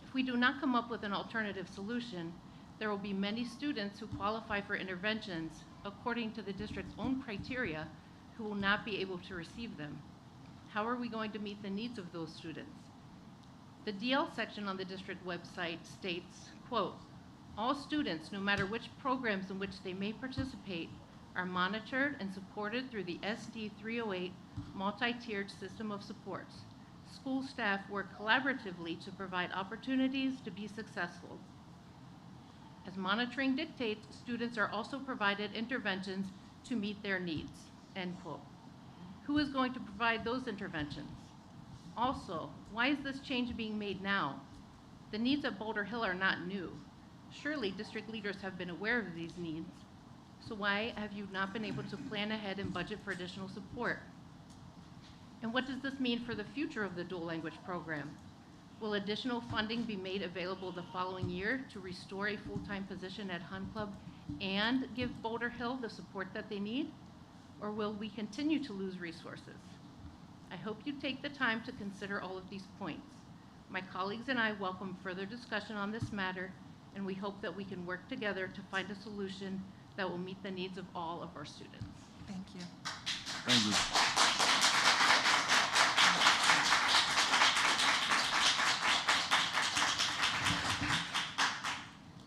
If we do not come up with an alternative solution, there will be many students who qualify for interventions according to the district's own criteria who will not be able to receive them. How are we going to meet the needs of those students? The DL section on the district website states, quote, "All students, no matter which programs in which they may participate, are monitored and supported through the SD308 multi-tiered system of supports. School staff work collaboratively to provide opportunities to be successful. As monitoring dictates, students are also provided interventions to meet their needs," end quote. Who is going to provide those interventions? Also, why is this change being made now? The needs at Boulder Hill are not new. Surely district leaders have been aware of these needs. So why have you not been able to plan ahead and budget for additional support? And what does this mean for the future of the dual language program? Will additional funding be made available the following year to restore a full-time position at Hun Club and give Boulder Hill the support that they need? Or will we continue to lose resources? I hope you take the time to consider all of these points. My colleagues and I welcome further discussion on this matter, and we hope that we can work together to find a solution that will meet the needs of all of our students. Thank you. Thank you.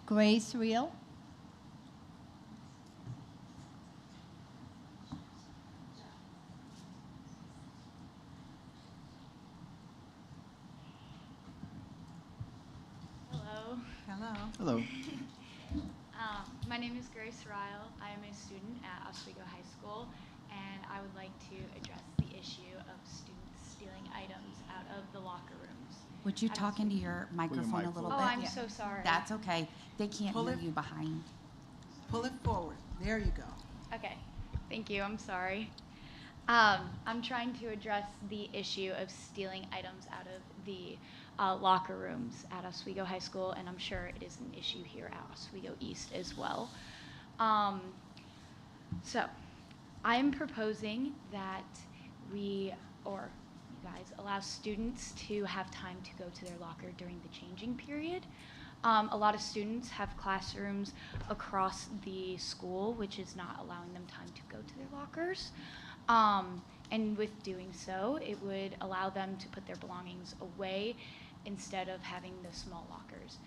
Grace Reel. Hello. Hello. Hello. My name is Grace Ryle. I am a student at Oswego High School, and I would like to address the issue of students stealing items out of the locker rooms. Would you talk into your microphone a little Oh, bit? I'm so sorry. That's okay. They can't Pull hear it- you behind. Pull it forward. There you go. Okay. Thank you. I'm sorry. I'm trying to address the issue of stealing items out of the locker rooms at Oswego High School, and I'm sure it is an issue here at Oswego East as well. So, I am proposing that we, or you guys, allow students to have time to go to their locker during the changing period. A lot of students have classrooms across the school, which is not allowing them time to go to their lockers. And with doing so, it would allow them to put their belongings away instead of having the small lockers.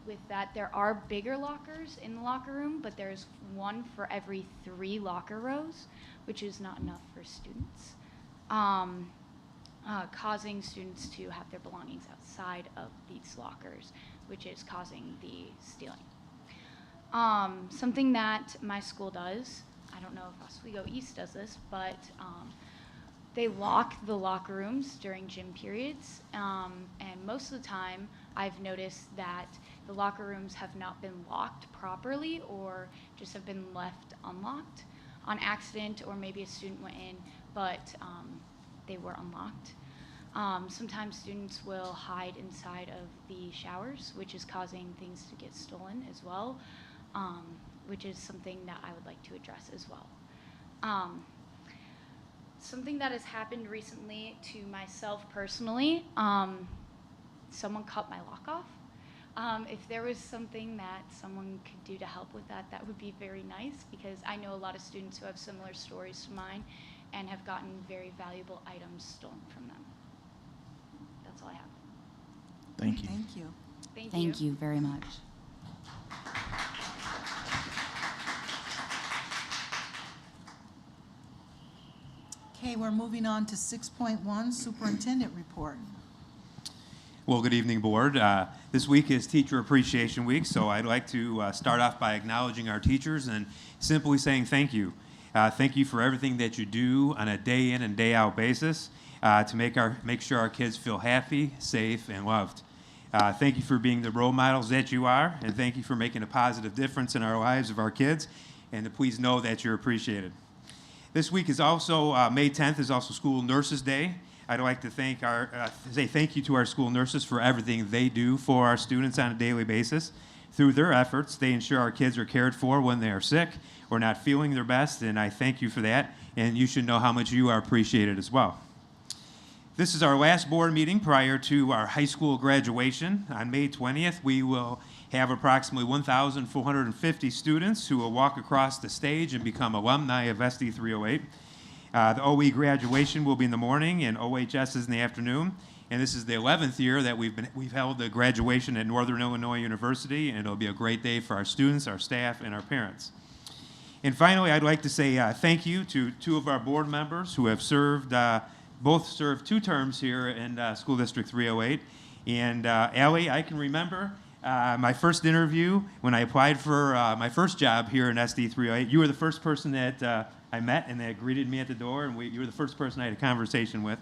With that, there are bigger lockers in the locker room, but there's one for every 3 locker rows, which is not enough for students, causing students to have their belongings outside of these lockers, which is causing the stealing. Something that my school does, I don't know if Oswego East does this, but they lock the locker rooms during gym periods, and most of the time I've noticed that the locker rooms have not been locked properly or just have been left unlocked on accident, or maybe a student went in but they were unlocked. Sometimes students will hide inside of the showers, which is causing things to get stolen as well, which is something that I would like to address as well. Something that has happened recently to myself personally, someone cut my lock off. If there was something that someone could do to help with that, that would be very nice, because I know a lot of students who have similar stories to mine and have gotten very valuable items stolen from them. That's all I have. Thank you. Thank you. Thank you very much. Okay, we're moving on to 6.1, Superintendent Report. Well, good evening, Board. This week is Teacher Appreciation Week, so I'd like to start off by acknowledging our teachers and simply saying thank you. Thank you for everything that you do on a day in and day out basis to make sure our kids feel happy, safe, and loved. Thank you for being the role models that you are, and thank you for making a positive difference in our lives of our kids, and to please know that you're appreciated. This week is also, May 10th is also School Nurses Day. I'd like to say thank you to our school nurses for everything they do for our students on a daily basis. Through their efforts, they ensure our kids are cared for when they are sick or not feeling their best, and I thank you for that, and you should know how much you are appreciated as well. This is our last board meeting prior to our high school graduation. On May 20th, we will have approximately 1,450 students who will walk across the stage and become alumni of SD308. The OE graduation will be in the morning and OHS is in the afternoon. And this is the 11th year that we've held the graduation at Northern Illinois University, and it'll be a great day for our students, our staff, and our parents. And finally, I'd like to say thank you to two of our board members who have served, both served 2 terms here in School District 308. And Allie, I can remember my first interview when I applied for my first job here in SD308. You were the first person that I met and that greeted me at the door, and you were the first person I had a conversation with.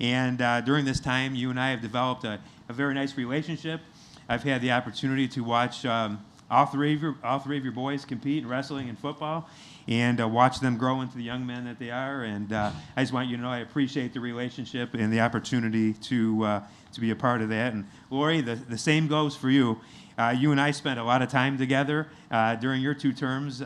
And during this time, you and I have developed a very nice relationship. I've had the opportunity to watch all three of your boys compete in wrestling and football, and watch them grow into the young men that they are. And I just want you to know I appreciate the relationship and the opportunity to be a part of that. And Lori, the same goes for you. You and I spent a lot of time together during your 2 terms.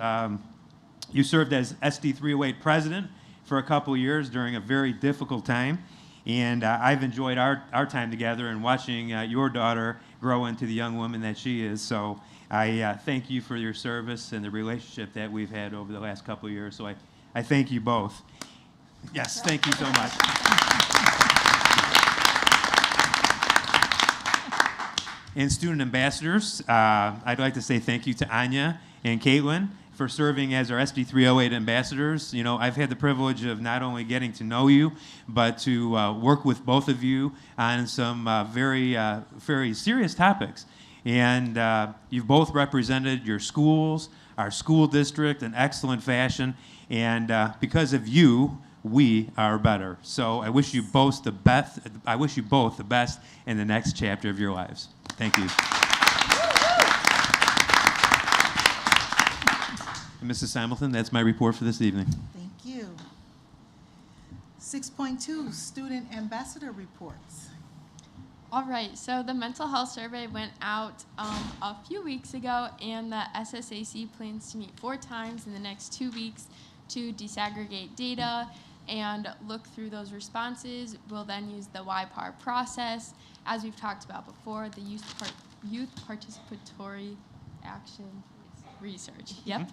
You served as SD308 president for a couple of years during a very difficult time. And I've enjoyed our time together and watching your daughter grow into the young woman that she is. So I thank you for your service and the relationship that we've had over the last couple of years. So I thank you both. Yes, thank you so much. And student ambassadors, I'd like to say thank you to Anya and Caitlin for serving as our SD308 ambassadors. You know, I've had the privilege of not only getting to know you, but to work with both of you on some very serious topics. And you've both represented your schools, our school district in excellent fashion. And because of you, we are better. So I wish you both the best. I wish you both the best in the next chapter of your lives. Thank you. And Mrs. Hamilton, that's my report for this evening. Thank you. 6.2, student ambassador reports. All right, so the mental health survey went out a few weeks ago, and the SSAC plans to meet 4 times in the next 2 weeks to disaggregate data and look through those responses. We'll then use the YPAR process, as we've talked about before, the youth participatory action research, yep,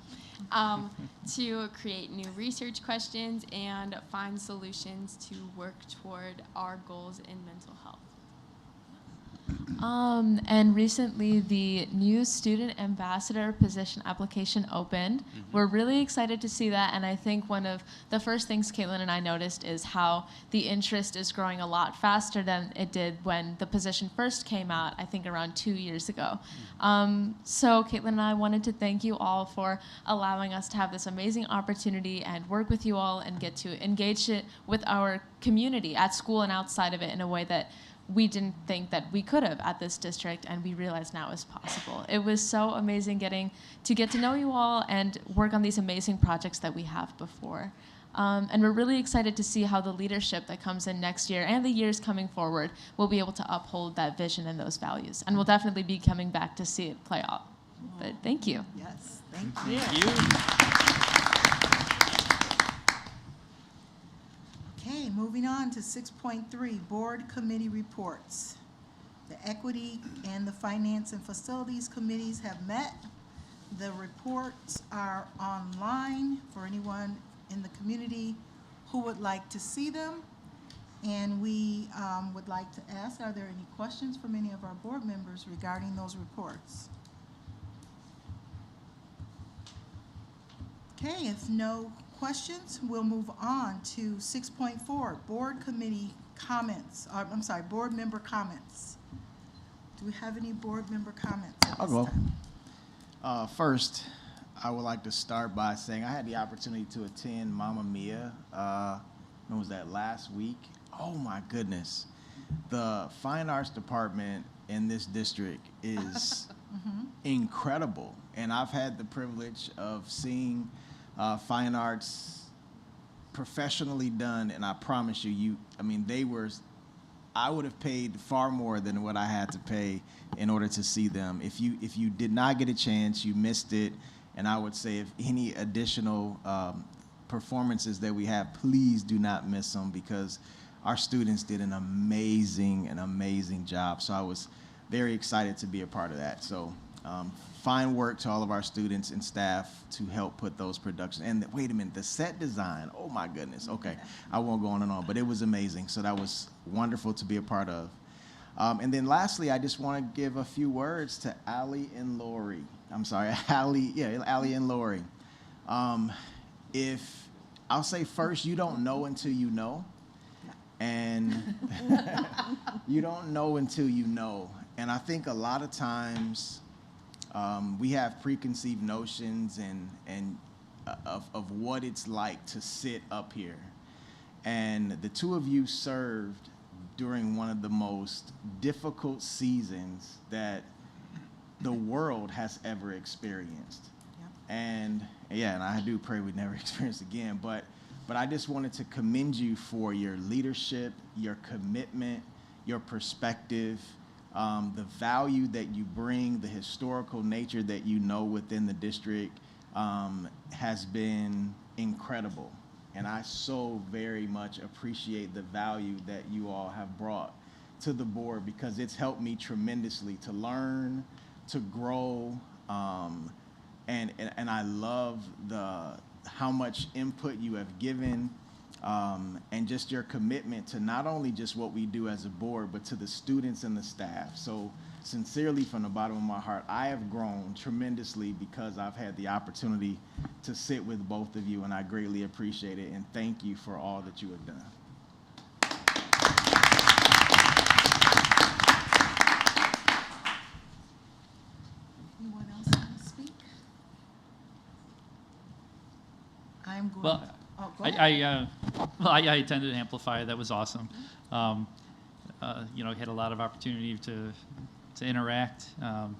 to create new research questions and find solutions to work toward our goals in mental health. And recently the new student ambassador position application opened. We're really excited to see that, and I think one of the first things Caitlin and I noticed is how the interest is growing a lot faster than it did when the position first came out, I think around 2 years ago. So Caitlin and I wanted to thank you all for allowing us to have this amazing opportunity and work with you all and get to engage it with our community at school and outside of it in a way that we didn't think that we could have at this district, and we realize now is possible. It was so amazing getting to get to know you all and work on these amazing projects that we have before. And we're really excited to see how the leadership that comes in next year and the years coming forward will be able to uphold that vision and those values. And we'll definitely be coming back to see it play out. But thank you. Yes, thank you. Thank you. Okay, moving on to 6.3, board committee reports. The Equity and the Finance and Facilities Committees have met. The reports are online for anyone in the community who would like to see them. And we would like to ask, are there any questions from any of our board members regarding those reports? Okay, if no questions, we'll move on to 6.4, board committee comments. Board member comments. Do we have any board member comments at this time? First, I would like to start by saying I had the opportunity to attend Mamma Mia, when was that, last week? Oh my goodness. The fine arts department in this district is incredible. And I've had the privilege of seeing fine arts professionally done, and I promise you, I would have paid far more than what I had to pay in order to see them. If you did not get a chance, you missed it, and I would say if any additional performances that we have, please do not miss them, because our students did an amazing job. So I was very excited to be a part of that. So fine work to all of our students and staff to help put those productions. And wait a minute, the set design, oh my goodness. Okay, I won't go on and on, but it was amazing. So that was wonderful to be a part of. And then lastly, I just want to give a few words to Allie and Lori. I'm sorry, Allie and Lori. If I'll say first, you don't know until you know. And you don't know until you know. And I think a lot of times we have preconceived notions and of what it's like to sit up here. And the two of you served during one of the most difficult seasons that the world has ever experienced. Yep. And I do pray we never experience again, but I just wanted to commend you for your leadership, your commitment, your perspective, the value that you bring, the historical nature that you know within the district has been incredible. And I so very much appreciate the value that you all have brought to the board, because it's helped me tremendously to learn, to grow, and I love how much input you have given, and just your commitment to not only just what we do as a board, but to the students and the staff. So sincerely, from the bottom of my heart, I have grown tremendously because I've had the opportunity to sit with both of you, and I greatly appreciate it, and thank you for all that you have done. Anyone else want to speak? I'm going. Well, Go ahead. I attended Amplify. That was awesome. Had a lot of opportunity to interact. The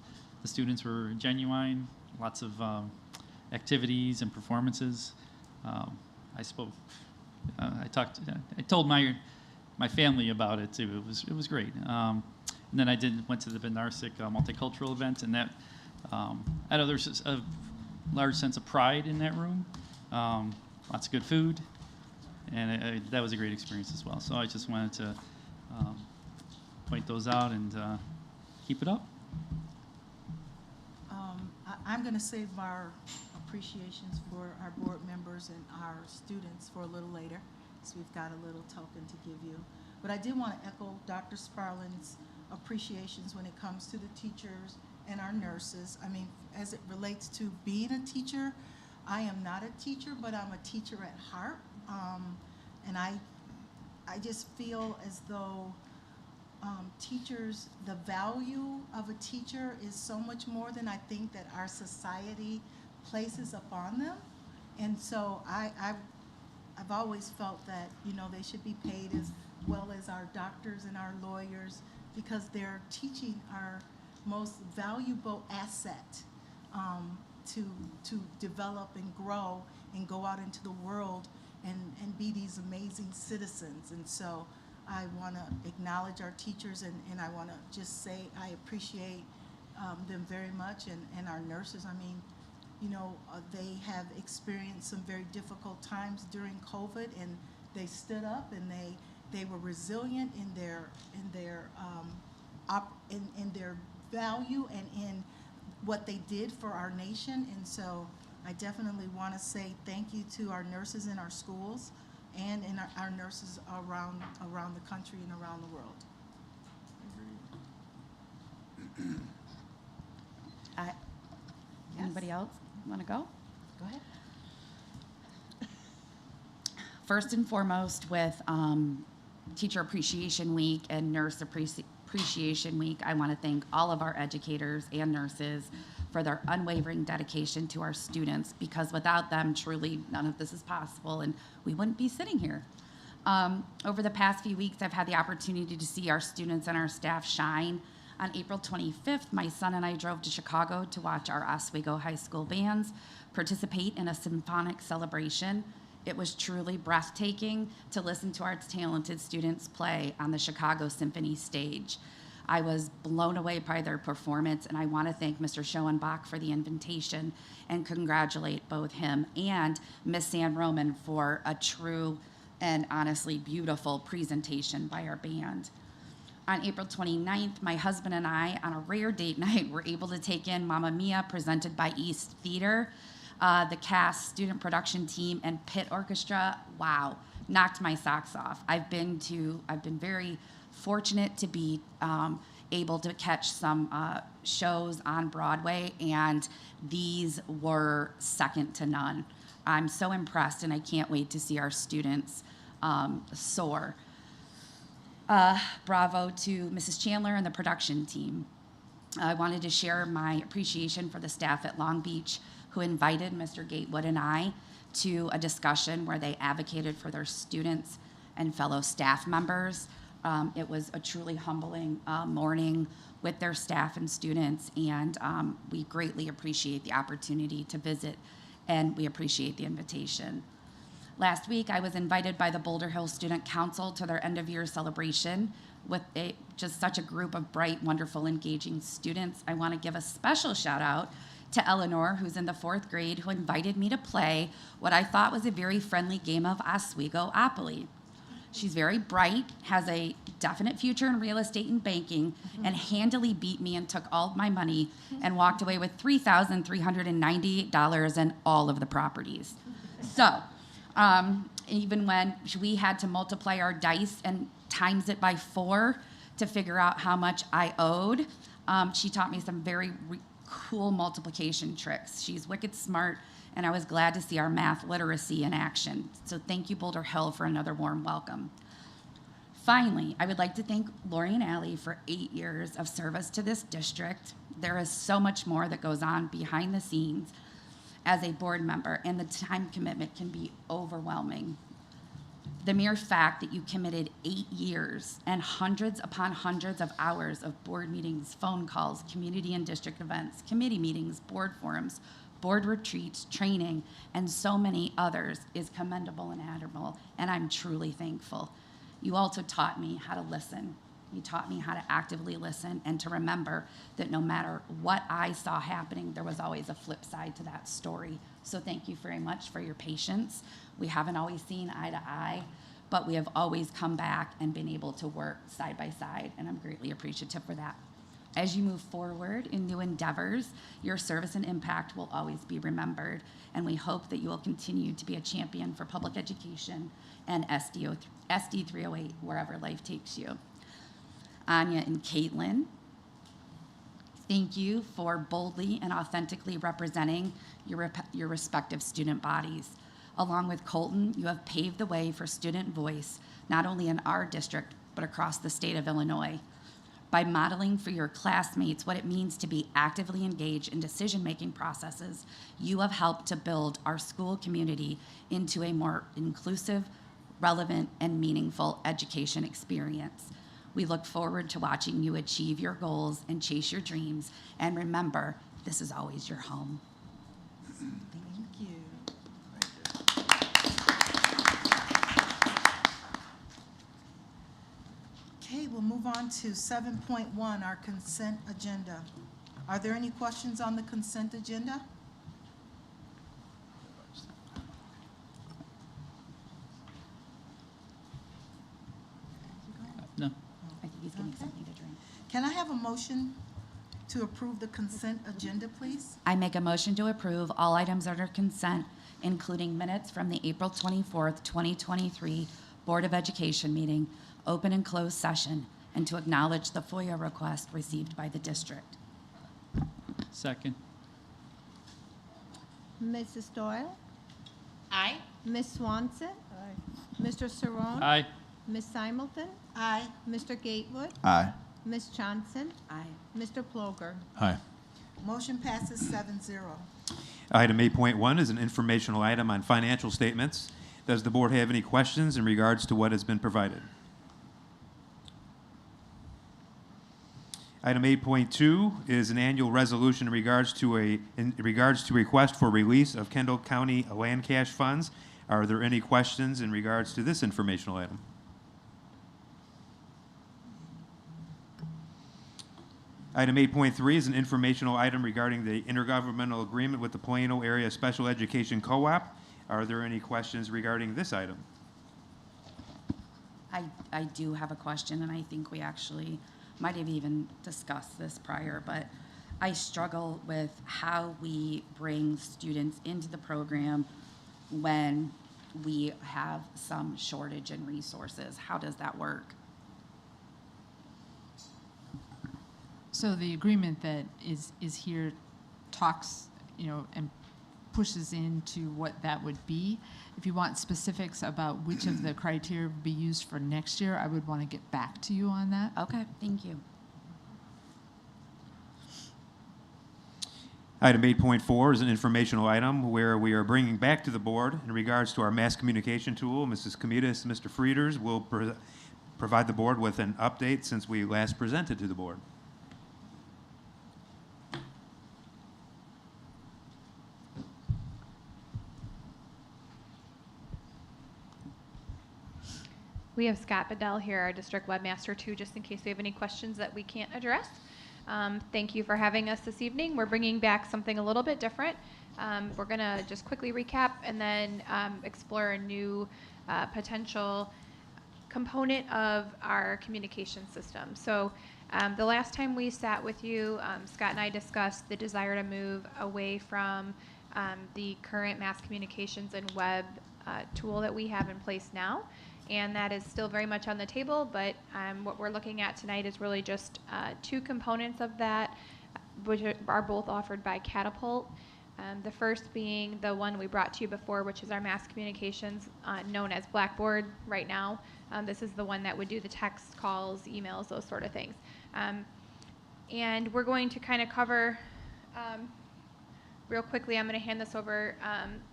students were genuine. Lots of activities and performances. I spoke. I told my family about it too. It was great. And then went to the Benarsic multicultural event, and that I know there's a large sense of pride in that room. Lots of good food, and that was a great experience as well. So I just wanted to point those out and keep it up. I'm going to save our appreciations for our board members and our students for a little later, so we've got a little token to give you. But I did want to echo Dr. Sparlin's appreciations when it comes to the teachers and our nurses. I mean, as it relates to being a teacher, I am not a teacher, but I'm a teacher at heart, and I just feel as though teachers, the value of a teacher is so much more than I think that our society places upon them. And so I've always felt that, they should be paid as well as our doctors and our lawyers, because they're teaching our most valuable asset to develop and grow and go out into the world and be these amazing citizens. And so I want to acknowledge our teachers, and I want to just say I appreciate them very much, and our nurses. I mean, they have experienced some very difficult times during COVID, and they stood up and they were resilient in their value and in what they did for our nation. And so I definitely want to say thank you to our nurses in our schools and in our nurses around the country and around the world. Anybody else want to go? Go ahead. First and foremost, with Teacher Appreciation Week and Nurse Appreciation Week, I want to thank all of our educators and nurses for their unwavering dedication to our students, because without them, truly, none of this is possible, and we wouldn't be sitting here. Over the past few weeks, I've had the opportunity to see our students and our staff shine. On April 25th, my son and I drove to Chicago to watch our Oswego High School bands participate in a symphonic celebration. It was truly breathtaking to listen to our talented students play on the Chicago Symphony stage. I was blown away by their performance, and I want to thank Mr. Schoenbach for the invitation and congratulate both him and Miss San Roman for a true and honestly beautiful presentation by our band. On April 29th, my husband and I, on a rare date night, were able to take in Mamma Mia, presented by East Theater. The cast, student production team, and pit orchestra, wow, knocked my socks off. I've been very fortunate to be able to catch some shows on Broadway, and these were second to none. I'm so impressed, and I can't wait to see our students soar. Bravo to Mrs. Chandler and the production team. I wanted to share my appreciation for the staff at Long Beach who invited Mr. Gatewood and I to a discussion where they advocated for their students and fellow staff members. It was a truly humbling morning with their staff and students, and we greatly appreciate the opportunity to visit, and we appreciate the invitation. Last week, I was invited by the Boulder Hill Student Council to their end-of-year celebration with just such a group of bright, wonderful, engaging students. I want to give a special shout out to Eleanor, who's in the 4th grade, who invited me to play what I thought was a very friendly game of Oswego-opoly. She's very bright, has a definite future in real estate and banking, and handily beat me and took all of my money and walked away with $3,398 and all of the properties. So, even when we had to multiply our dice and times it by 4 to figure out how much I owed, she taught me some very cool multiplication tricks. She's wicked smart, and I was glad to see our math literacy in action. So thank you, Boulder Hill, for another warm welcome. Finally, I would like to thank Lori and Allie for 8 years of service to this district. There is so much more that goes on behind the scenes as a board member, and the time commitment can be overwhelming. The mere fact that you committed 8 years and hundreds upon hundreds of hours of board meetings, phone calls, community and district events, committee meetings, board forums, board retreats, training, and so many others is commendable and admirable, and I'm truly thankful. You also taught me how to listen. You taught me how to actively listen and to remember that no matter what I saw happening, there was always a flip side to that story. So thank you very much for your patience. We haven't always seen eye to eye, but we have always come back and been able to work side by side, and I'm greatly appreciative for that. As you move forward in new endeavors, your service and impact will always be remembered, and we hope that you will continue to be a champion for public education and SD308 wherever life takes you. Anya and Caitlin, thank you for boldly and authentically representing your respective student bodies. Along with Colton, you have paved the way for student voice, not only in our district, but across the state of Illinois. By modeling for your classmates what it means to be actively engaged in decision-making processes, you have helped to build our school community into a more inclusive, relevant, and meaningful education experience. We look forward to watching you achieve your goals and chase your dreams. And remember, this is always your home. Thank you. Okay, we'll move on to 7.1, our consent agenda. Are there any questions on the consent agenda? No. I think he's getting something to drink. Can I have a motion to approve the consent agenda, please? I make a motion to approve all items under consent, including minutes from the April 24th, 2023 Board of Education meeting, open and closed session, and to acknowledge the FOIA request received by the district. Second. Mrs. Doyle? Aye. Ms. Swanson? Aye. Mr. Cerrone? Aye. Ms. Simulton? Aye. Mr. Gatewood? Aye. Ms. Johnson? Aye. Mr. Ploger? Aye. Motion passes 7-0. Item 8.1 is an informational item on financial statements. Does the board have any questions in regards to what has been provided? Item 8.2 is an annual resolution in regards to request for release of Kendall County land cash funds. Are there any questions in regards to this informational item? Item 8.3 is an informational item regarding the intergovernmental agreement with the Plano Area Special Education Co-op. Are there any questions regarding this item? I do have a question, and I think we actually might have even discussed this prior, but I struggle with how we bring students into the program when we have some shortage in resources. How does that work? So the agreement that is here talks, and pushes into what that would be. If you want specifics about which of the criteria would be used for next year, I would want to get back to you on that. Okay, thank you. Item 8.4 is an informational item where we are bringing back to the board in regards to our mass communication tool. Mrs. Komitas and Mr. Frieders will provide the board with an update since we last presented to the board. We have Scott Bedell here, our District Webmaster, too, just in case we have any questions that we can't address. Thank you for having us this evening. We're bringing back something a little bit different. We're going to just quickly recap and then explore a new potential component of our communication system. So the last time we sat with you, Scott and I discussed the desire to move away from the current mass communications and web tool that we have in place now. And that is still very much on the table, but what we're looking at tonight is really just two components of that, which are both offered by Catapult. The first being the one we brought to you before, which is our mass communications, known as Blackboard right now. This is the one that would do the text, calls, emails, those sort of things. And we're going to kind of cover, real quickly, I'm going to hand this over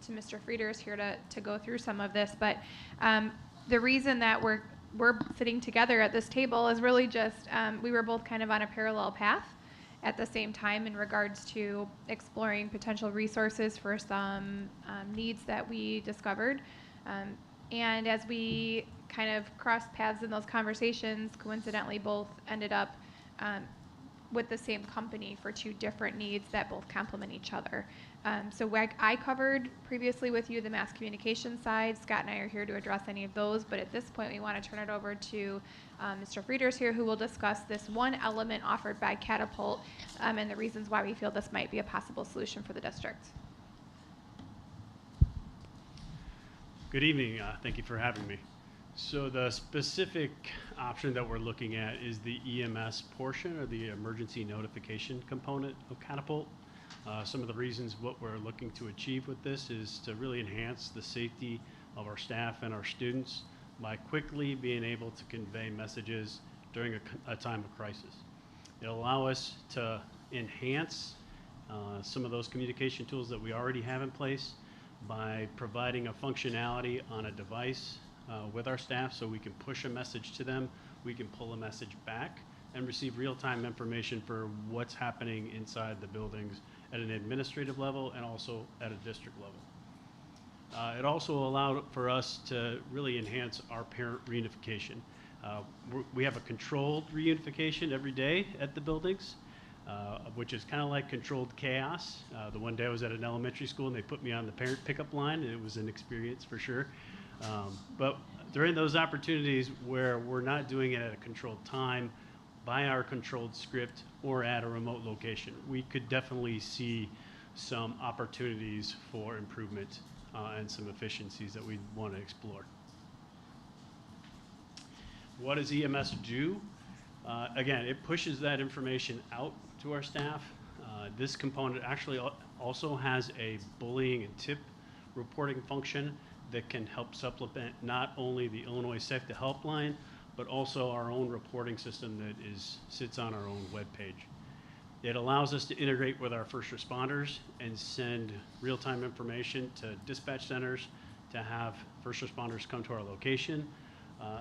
to Mr. Frieders here to go through some of this, but the reason that we're sitting together at this table is really just we were both kind of on a parallel path at the same time in regards to exploring potential resources for some needs that we discovered. And as we kind of crossed paths in those conversations, coincidentally both ended up with the same company for two different needs that both complement each other. So I covered previously with you the mass communication side. Scott and I are here to address any of those, but at this point we want to turn it over to Mr. Frieders here, who will discuss this one element offered by Catapult and the reasons why we feel this might be a possible solution for the district. Good evening. Thank you for having me. So the specific option that we're looking at is the EMS portion, or the emergency notification component of Catapult. Some of the reasons what we're looking to achieve with this is to really enhance the safety of our staff and our students by quickly being able to convey messages during a time of crisis. It'll allow us to enhance some of those communication tools that we already have in place by providing a functionality on a device with our staff, so we can push a message to them, we can pull a message back, and receive real-time information for what's happening inside the buildings at an administrative level and also at a district level. It also allowed for us to really enhance our parent reunification. We have a controlled reunification every day at the buildings, which is kind of like controlled chaos. The one day I was at an elementary school and they put me on the parent pickup line, and it was an experience for sure. But during those opportunities where we're not doing it at a controlled time, by our controlled script, or at a remote location, we could definitely see some opportunities for improvement and some efficiencies that we want to explore. What does EMS do? Again, it pushes that information out to our staff. This component actually also has a bullying and tip reporting function that can help supplement not only the Illinois Safety Helpline, but also our own reporting system that sits on our own webpage. It allows us to integrate with our first responders and send real-time information to dispatch centers to have first responders come to our location.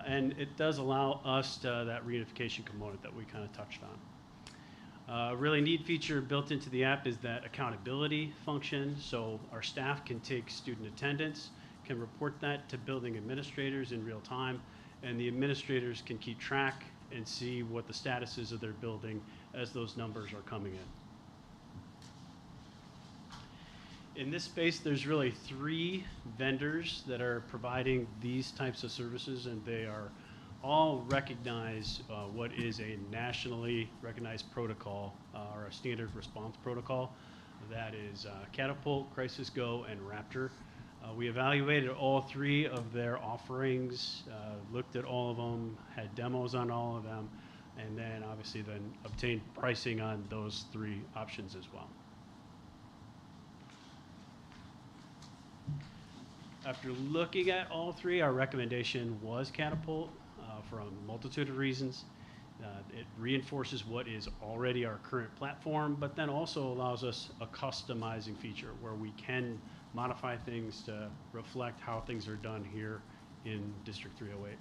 And it does allow us that reunification component that we kind of touched on. A really neat feature built into the app is that accountability function. So our staff can take student attendance, can report that to building administrators in real time, and the administrators can keep track and see what the status is of their building as those numbers are coming in. In this space, there's really 3 vendors that are providing these types of services, and they are all recognize what is a nationally recognized protocol or a standard response protocol. That is Catapult, Crisis Go, and Raptor. We evaluated all 3 of their offerings, looked at all of them, had demos on all of them, and then obviously then obtained pricing on those 3 options as well. After looking at all 3, our recommendation was Catapult for a multitude of reasons. It reinforces what is already our current platform, but then also allows us a customizing feature where we can modify things to reflect how things are done here in District 308.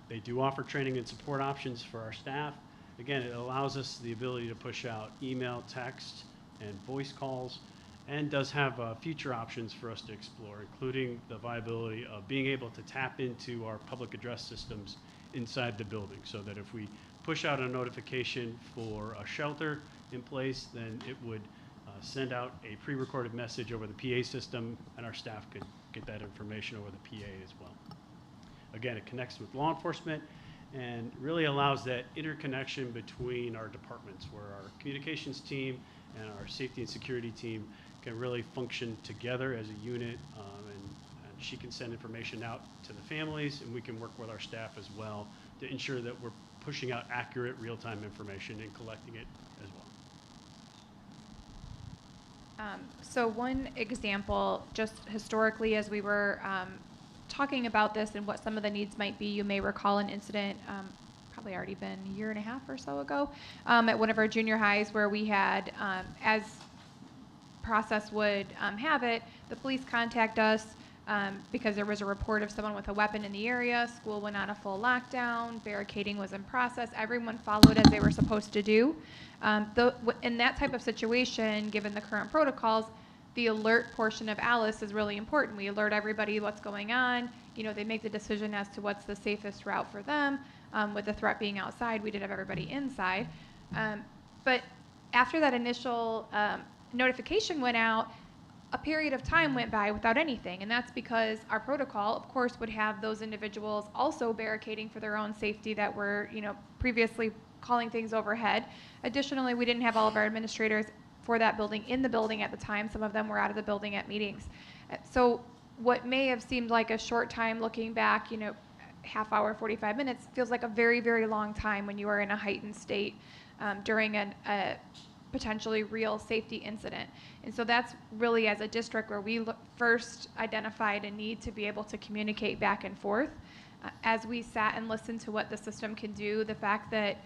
They do offer training and support options for our staff. Again, it allows us the ability to push out email, text, and voice calls, and does have future options for us to explore, including the viability of being able to tap into our public address systems inside the building, so that if we push out a notification for a shelter in place, then it would send out a pre-recorded message over the PA system, and our staff could get that information over the PA as well. Again, it connects with law enforcement and really allows that interconnection between our departments, where our communications team and our safety and security team can really function together as a unit, and she can send information out to the families, and we can work with our staff as well to ensure that we're pushing out accurate real-time information and collecting it as well. So one example, just historically, as we were talking about this and what some of the needs might be, you may recall an incident, probably already been a year and a half or so ago, at one of our junior highs where we had, as process would have it, the police contact us because there was a report of someone with a weapon in the area. School went on a full lockdown, barricading was in process, everyone followed as they were supposed to do. In that type of situation, given the current protocols, the alert portion of Alice is really important. We alert everybody what's going on. You know, they make the decision as to what's the safest route for them. With the threat being outside, we did have everybody inside. But after that initial notification went out, a period of time went by without anything, and that's because our protocol, of course, would have those individuals also barricading for their own safety that were, you know, previously calling things overhead. Additionally, we didn't have all of our administrators for that building in the building at the time. Some of them were out of the building at meetings. So what may have seemed like a short time looking back, you know, half hour, 45 minutes, feels like a very, very long time when you are in a heightened state during a potentially real safety incident. And so that's really, as a district, where we first identified a need to be able to communicate back and forth. As we sat and listened to what the system can do, the fact that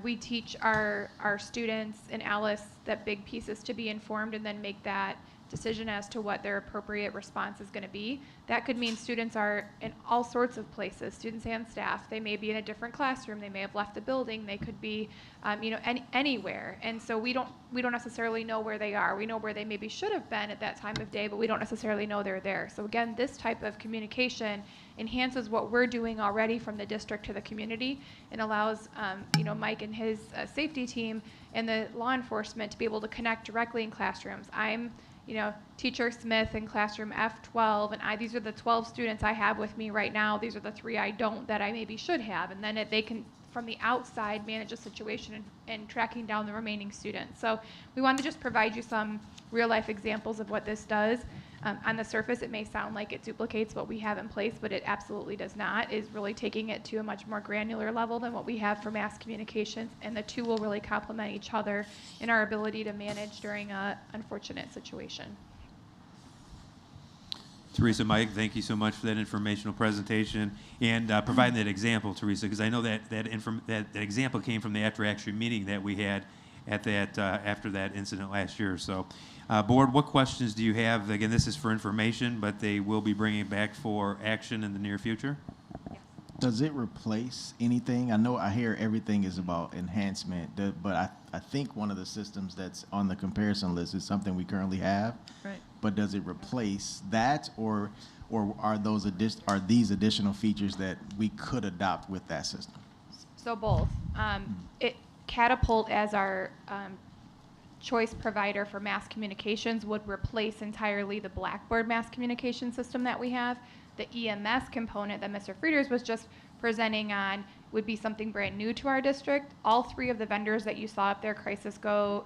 we teach our students in Alice that big piece is to be informed and then make that decision as to what their appropriate response is going to be. That could mean students are in all sorts of places, students and staff. They may be in a different classroom. They may have left the building. They could be, you know, anywhere. And so we don't necessarily know where they are. We know where they maybe should have been at that time of day, but we don't necessarily know they're there. So again, this type of communication enhances what we're doing already from the district to the community, and allows, you know, Mike and his safety team and the law enforcement to be able to connect directly in classrooms. I'm, you know, Teacher Smith in classroom F12, and these are the 12 students I have with me right now. These are the 3 I don't that I maybe should have. And then they can, from the outside, manage a situation and tracking down the remaining students. So we wanted to just provide you some real-life examples of what this does. On the surface, it may sound like it duplicates what we have in place, but it absolutely does not. It's really taking it to a much more granular level than what we have for mass communications, and the two will really complement each other in our ability to manage during an unfortunate situation. Teresa, Mike, thank you so much for that informational presentation and providing that example, Teresa, because I know that example came from the after-action meeting that we had at that after that incident last year. So, Board, what questions do you have? Again, this is for information, but they will be bringing it back for action in the near future. Does it replace anything? I know I hear everything is about enhancement, but I think one of the systems that's on the comparison list is something we currently have. Right. But does it replace that, or are these additional features that we could adopt with that system? So both. Catapult, as our choice provider for mass communications, would replace entirely the Blackboard mass communication system that we have. The EMS component that Mr. Frieders was just presenting on would be something brand new to our district. All three of the vendors that you saw up there, Crisis Go,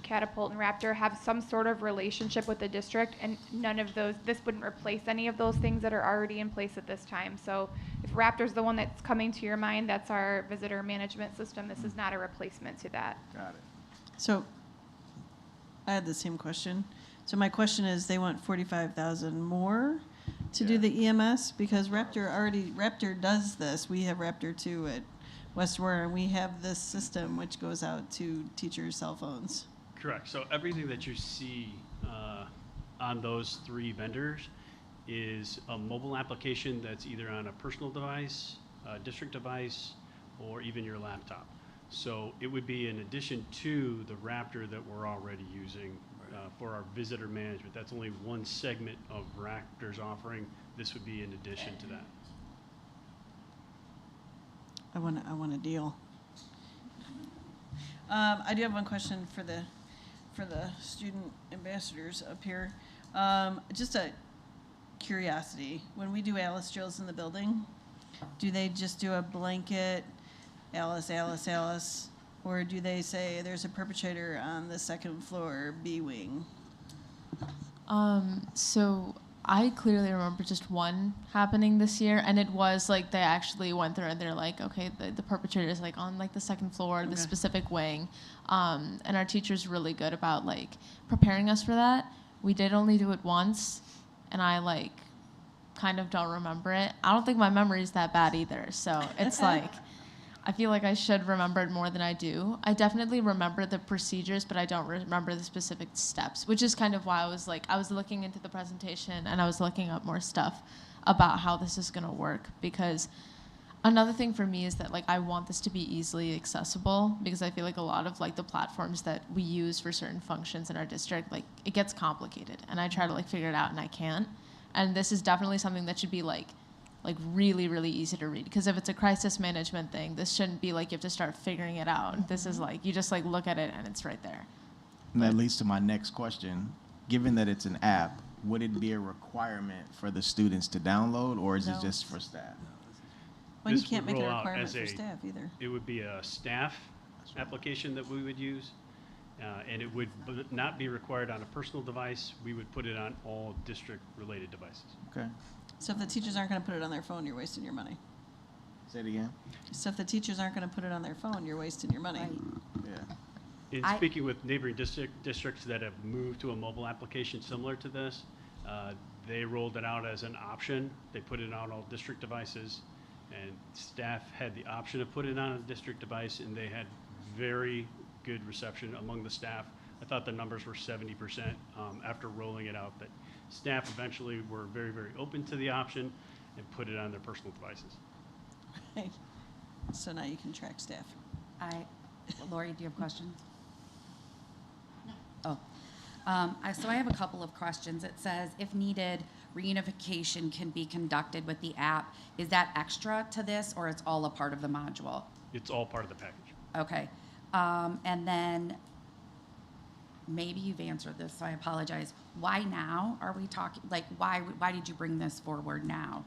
Catapult, and Raptor, have some sort of relationship with the district, and none of those, this wouldn't replace any of those things that are already in place at this time. So if Raptor's the one that's coming to your mind, that's our visitor management system. This is not a replacement to that. Got it. So I had the same question. So my question is, they want 45,000 more to do the EMS, because Raptor does this. We have Raptor 2 at West Warner, and we have this system which goes out to teachers' cell phones. Correct. So everything that you see on those three vendors is a mobile application that's either on a personal device, a district device, or even your laptop. So it would be in addition to the Raptor that we're already using for our visitor management. That's only one segment of Raptor's offering. This would be in addition to that. I want a deal. I do have one question for the student ambassadors up here. Just a curiosity. When we do Alice drills in the building, do they just do a blanket Alice, Alice, Alice, or do they say there's a perpetrator on the second floor B wing? So I clearly remember just one happening this year, and it was like they actually went through and they're like, okay, the perpetrator is like on like the second floor, the specific wing, and our teacher's really good about like preparing us for that. We did only do it once, and I like kind of don't remember it. I don't think my memory is that bad either, so it's like I feel like I should remember it more than I do. I definitely remember the procedures, but I don't remember the specific steps, which is kind of why I was looking into the presentation and I was looking up more stuff about how this is going to work, because another thing for me is that like I want this to be easily accessible, because I feel like a lot of like the platforms that we use for certain functions in our district, like it gets complicated and I try to like figure it out and I can't. And this is definitely something that should be like really, really easy to read. Because if it's a crisis management thing, this shouldn't be like you have to start figuring it out. This is like, you just like look at it and it's right there. And that leads to my next question. Given that it's an app, would it be a requirement for the students to download, or is it just for staff? Well, you This can't would make it a roll out requirement as for a- staff either. It would be a staff application that we would use, and it would not be required on a personal device. We would put it on all district-related devices. Okay. So if the teachers aren't going to put it on their phone, you're wasting your money. Say it again. So if the teachers aren't going to put it on their phone, you're wasting your money. Yeah. In speaking with neighboring districts that have moved to a mobile application similar to this, they rolled it out as an option. They put it on all district devices, and staff had the option to put it on a district device, and they had very good reception among the staff. I thought the numbers were 70% after rolling it out, that staff eventually were very, very open to the option and put it on their personal devices. Right. So now you can track staff. Lori, do you have a question? No. So I have a couple of questions. It says, if needed, reunification can be conducted with the app. Is that extra to this, or it's all a part of the module? It's all part of the package. Okay. And then maybe you've answered this, so I apologize. Why now are we talking, like, why did you bring this forward now?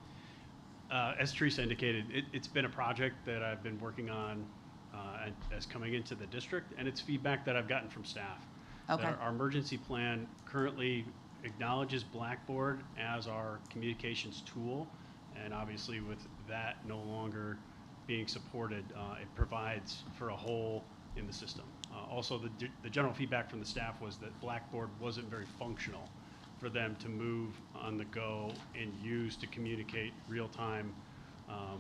As Teresa indicated, it's been a project that I've been working on as coming into the district, and it's feedback that I've gotten from staff. Okay. Our emergency plan currently acknowledges Blackboard as our communications tool, and obviously with that no longer being supported, it provides for a hole in the system. Also, the general feedback from the staff was that Blackboard wasn't very functional for them to move on the go and use to communicate real time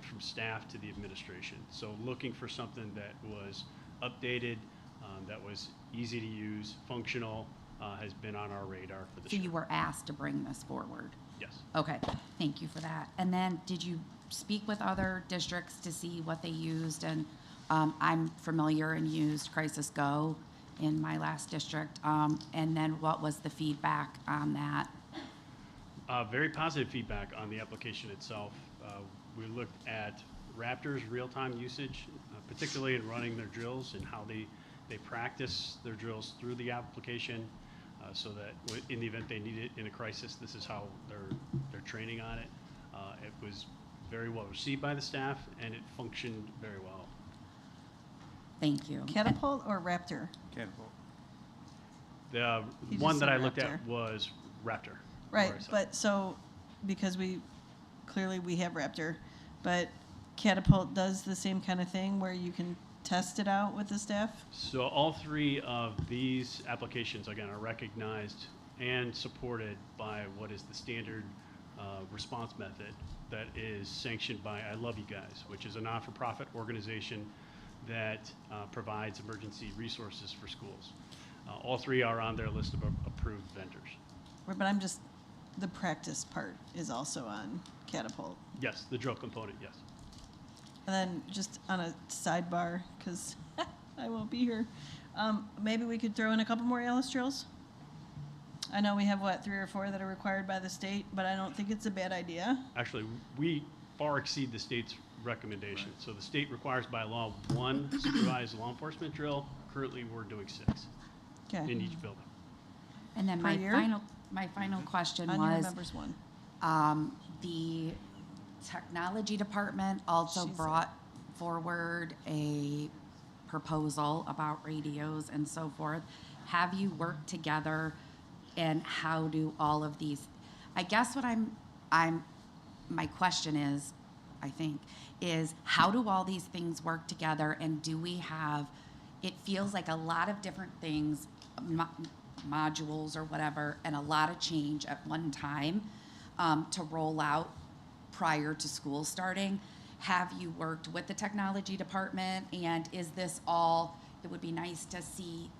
from staff to the administration. So looking for something that was updated, that was easy to use, functional, has been on our radar for the So you were asked to bring this forward? Yes. Okay, thank you for that. And then did you speak with other districts to see what they used? And I'm familiar and used Crisis Go in my last district. And then what was the feedback on that? Very positive feedback on the application itself. We looked at Raptor's real-time usage, particularly in running their drills and how they practice their drills through the application, so that in the event they need it in a crisis, this is how they're training on it. It was very well received by the staff, and it functioned very well. Thank you. Catapult or Raptor? Catapult. The You one just that said I looked Raptor. at was Raptor. Right, where I saw it. but so, because we have Raptor, but Catapult does the same kind of thing where you can test it out with the staff? So all three of these applications, again, are recognized and supported by what is the standard response method that is sanctioned by I Love You Guys, which is a not-for-profit organization that provides emergency resources for schools. All three are on their list of approved vendors. Right, but the practice part is also on Catapult. Yes, the drill component, yes. And then just on a sidebar, because I won't be here, maybe we could throw in a couple more Alice drills? I know we have, 3 or 4 that are required by the state, but I don't think it's a bad idea. Actually, we far exceed the state's recommendation. So the state requires by law 1 supervised law enforcement drill. Currently, we're doing 6 Okay. in each building. And then Per year? my final question On your was, members one. the technology department also brought forward a proposal about radios and so forth. Have you worked together, and how do all of these, I guess what my question is, I think, is how do all these things work together, and do we have, it feels like a lot of different things, modules or whatever, and a lot of change at one time to roll out prior to school starting. Have you worked with the technology department, and is this all, it would be nice to see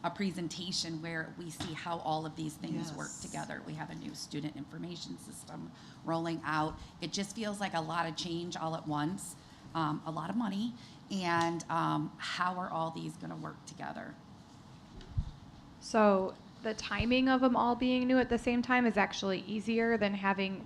a presentation where we see how all of these things work together. We have a new student information system rolling out. It just feels like a lot of change all at once, a lot of money, and how are all these gonna work together? So the timing of them all being new at the same time is actually easier than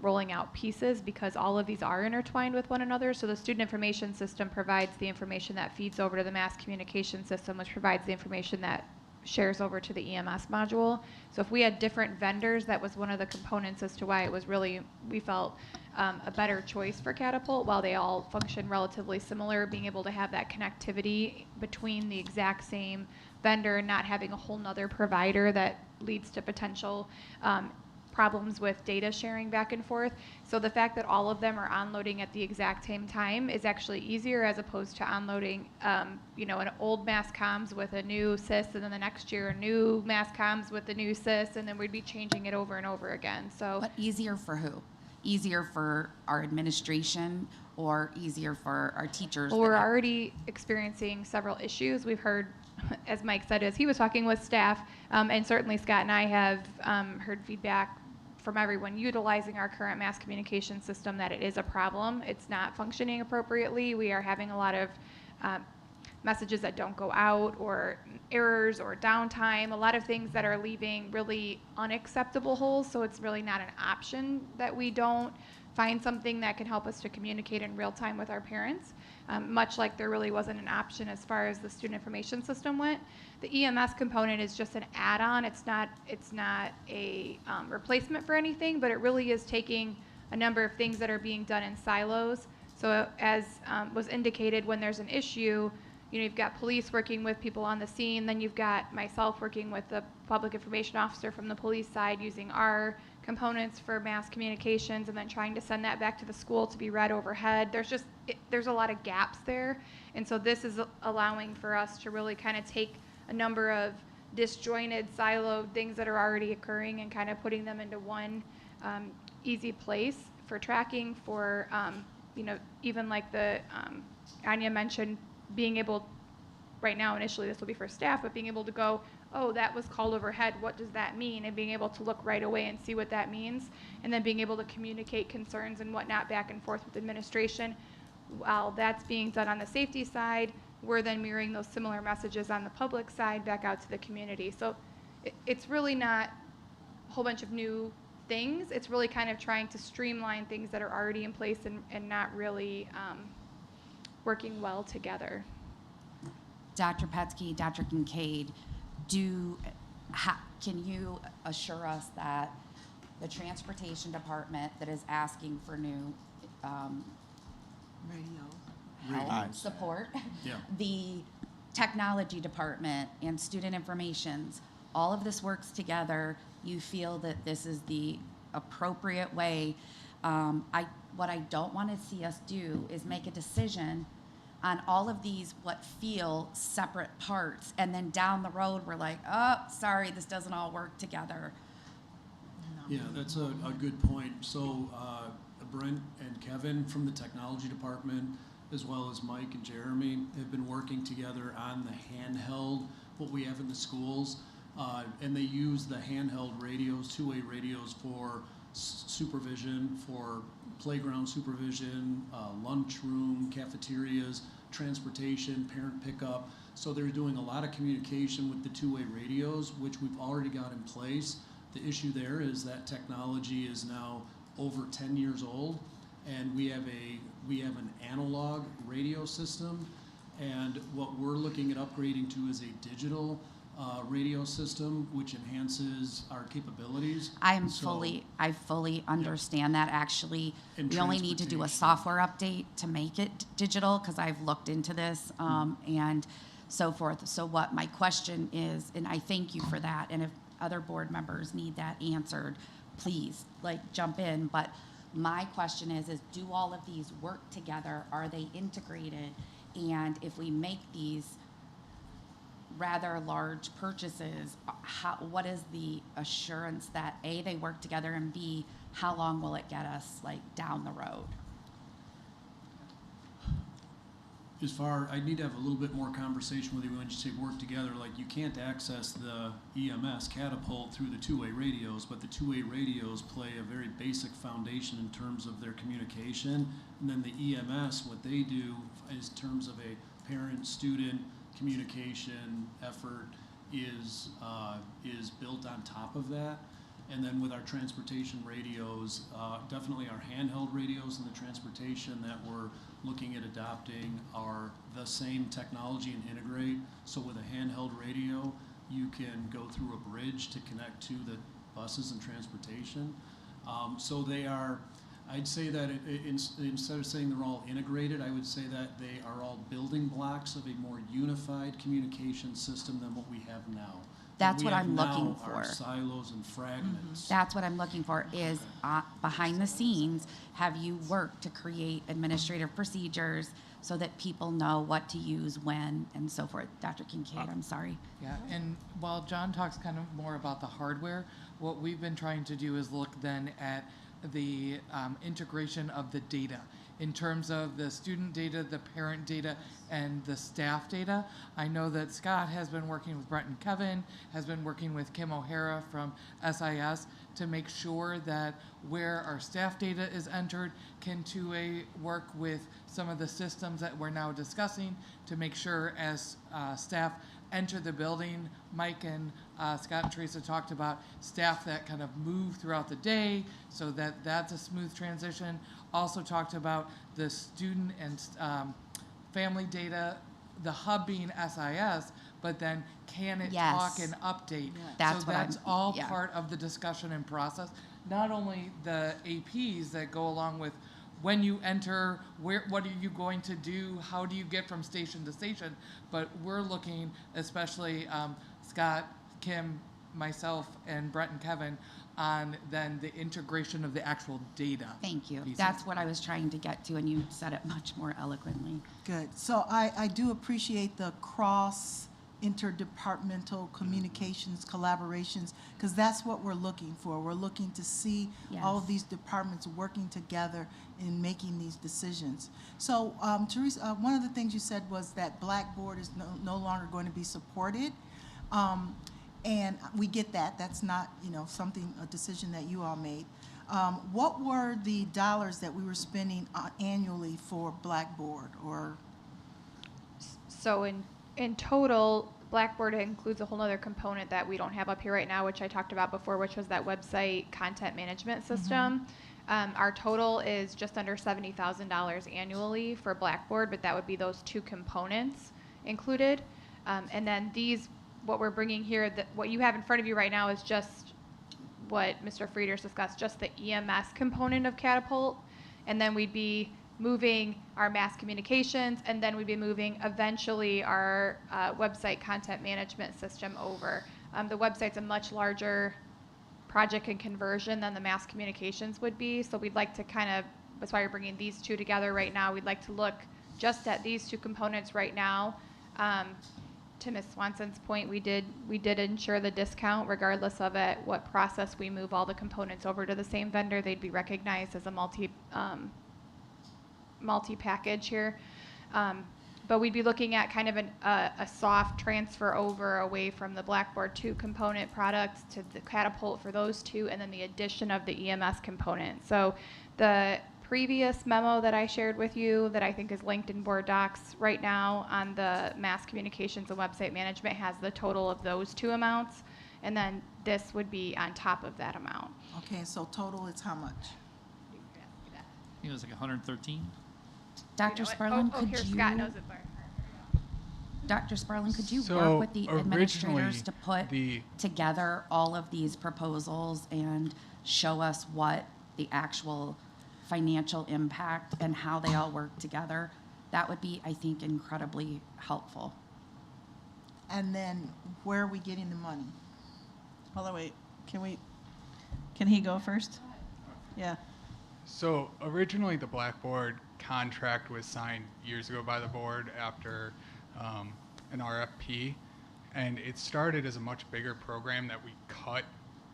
rolling out pieces, because all of these are intertwined with one another. So the student information system provides the information that feeds over to the mass communication system, which provides the information that shares over to the EMS module. So if we had different vendors, that was one of the components as to why it was really, we felt, a better choice for Catapult. While they all function relatively similar, being able to have that connectivity between the exact same vendor, not having a whole nother provider that leads to potential problems with data sharing back and forth. So the fact that all of them are onloading at the exact same time is actually easier, as opposed to onloading, an old mass comms with a new sys, and then the next year a new mass comms with the new sys, and then we'd be changing it over and over again. So, But easier for who? Easier for our administration, or easier for our teachers? well, we're already experiencing several issues. We've heard, as Mike said, as he was talking with staff, and certainly Scott and I have heard feedback from everyone utilizing our current mass communication system that it is a problem. It's not functioning appropriately. We are having a lot of messages that don't go out, or errors, or downtime, a lot of things that are leaving really unacceptable holes. So it's really not an option that we don't find something that can help us to communicate in real time with our parents, much like there really wasn't an option as far as the student information system went. The EMS component is just an add-on. It's not a replacement for anything, but it really is taking a number of things that are being done in silos. So as was indicated, when there's an issue, you've got police working with people on the scene, then you've got myself working with the public information officer from the police side, using our components for mass communications, and then trying to send that back to the school to be read overhead. There's a lot of gaps there. And so this is allowing for us to really kind of take a number of disjointed, siloed things that are already occurring, and kind of putting them into one easy place for tracking, for, even like the, Anya mentioned, being able, right now initially this will be for staff, but being able to go, oh, that was called overhead, what does that mean? And being able to look right away and see what that means, and then being able to communicate concerns and whatnot back and forth with administration. While that's being done on the safety side, we're then mirroring those similar messages on the public side back out to the community. So it's really not a whole bunch of new things. It's really kind of trying to streamline things that are already in place and not really working well together. Dr. Petsky, Dr. Kincaid, can you assure us that the transportation department that is asking for new help support. Yeah. The technology department and student informations, all of this works together. You feel that this is the appropriate way. What I don't want to see us do is make a decision on all of these what feel separate parts, and then down the road we're like, oh, sorry, this doesn't all work together. Yeah, that's a good point. So Brent and Kevin from the technology department, as well as Mike and Jeremy, have been working together on the handheld, what we have in the schools. And they use the handheld radios, two-way radios for supervision, for playground supervision, lunchroom, cafeterias, transportation, parent pickup. So they're doing a lot of communication with the two-way radios, which we've already got in place. The issue there is that technology is now over 10 years old, and we have an analog radio system, and what we're looking at upgrading to is a digital radio system, which enhances our capabilities. I fully understand that. Actually, And we only need to do a software update to make it digital, because I've looked into this and so forth. So what my question is, and I thank you for that, and if other board members need that answered, please jump in. But my question is do all of these work together? Are they integrated? And if we make these rather large purchases, what is the assurance that A, they work together, and B, how long will it get us down the road? I need to have a little bit more conversation with you when you say work together. You can't access the EMS catapult through the two-way radios, but the two-way radios play a very basic foundation in terms of their communication. And then the EMS, what they do in terms of a parent-student communication effort is built on top of that. And then with our transportation radios, definitely our handheld radios in the transportation that we're looking at adopting are the same technology and integrate. So with a handheld radio, you can go through a bridge to connect to the buses and transportation. So they are, I'd say that instead of saying they're all integrated, I would say that they are all building blocks of a more unified communication system than what we have now. That's what I'm looking for. Are silos and fragments. That's what I'm looking for is behind the scenes, have you worked to create administrative procedures so that people know what to use when and so forth? Dr. Kincaid, I'm sorry. Yeah, and while John talks kind of more about the hardware, what we've been trying to do is look then at the integration of the data in terms of the student data, the parent data, and the staff data. I know that Scott has been working with Brent and Kevin, has been working with Kim O'Hara from SIS to make sure that where our staff data is entered can 2A work with some of the systems that we're now discussing to make sure as staff enter the building. Mike and Scott and Teresa talked about staff that kind of move throughout the day so that that's a smooth transition. Also talked about the student and family data, the hub being SIS, but then can it talk and update? That's so that's all part of the discussion and process. Not only the APs that go along with when you enter, what are you going to do? How do you get from station to station? But we're looking, especially Scott, Kim, myself, and Brett and Kevin, on then the integration of the actual data. Thank you. That's what I was trying to get to, and you said it much more eloquently. Good. So I do appreciate the interdepartmental communications, collaborations, because that's what we're looking for. We're looking to see all of these departments working together in making these decisions. So Teresa, one of the things you said was that Blackboard is no longer going to be supported. And we get that. That's not, a decision that you all made. What were the dollars that we were spending annually for Blackboard? So in total, Blackboard includes a whole other component that we don't have up here right now, which I talked about before, which was that website content management system. Our total is just under $70,000 annually for Blackboard, but that would be those two components included. And then what we're bringing here, what you have in front of you right now is just what Mr. Frieders discussed, just the EMS component of Catapult. And then we'd be moving our mass communications, and then we'd be moving eventually our website content management system over. The website's a much larger project and conversion than the mass communications would be, so we'd like to kind of, that's why we're bringing these two together right now. We'd like to look just at these two components right now. To Ms. Swanson's point, we did ensure the discount regardless of at what process we move all the components over to the same vendor. They'd be recognized as a multi-package here. But we'd be looking at kind of a soft transfer over away from the Blackboard 2 component products to the Catapult for those two, and then the addition of the EMS component. So the previous memo that I shared with you that I think is linked in board docs right now on the mass communications and website management has the total of those two amounts, and then this would be on top of that amount. Okay, so total is how much? I think it was like 113. Dr. Sperling, here, could Scott you, knows it better. Dr. Sperling, could you So work with the administrators to put the- together all of these proposals and show us what the actual financial impact and how they all work together? That would be, I think, incredibly helpful. And then where are we getting the money? Hold on, wait. Can he go first? Yeah. So originally, the Blackboard contract was signed years ago by the board after an RFP, and it started as a much bigger program that we cut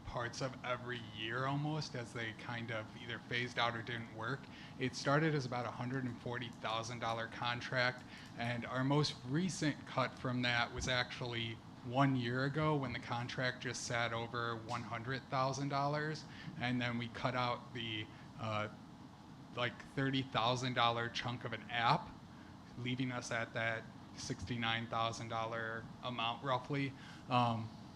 parts of every year almost as they kind of either phased out or didn't work. It started as about a $140,000 contract, and our most recent cut from that was actually 1 year ago when the contract just sat over $100,000, and then we cut out the like $30,000 chunk of an app, leaving us at that $69,000 amount roughly.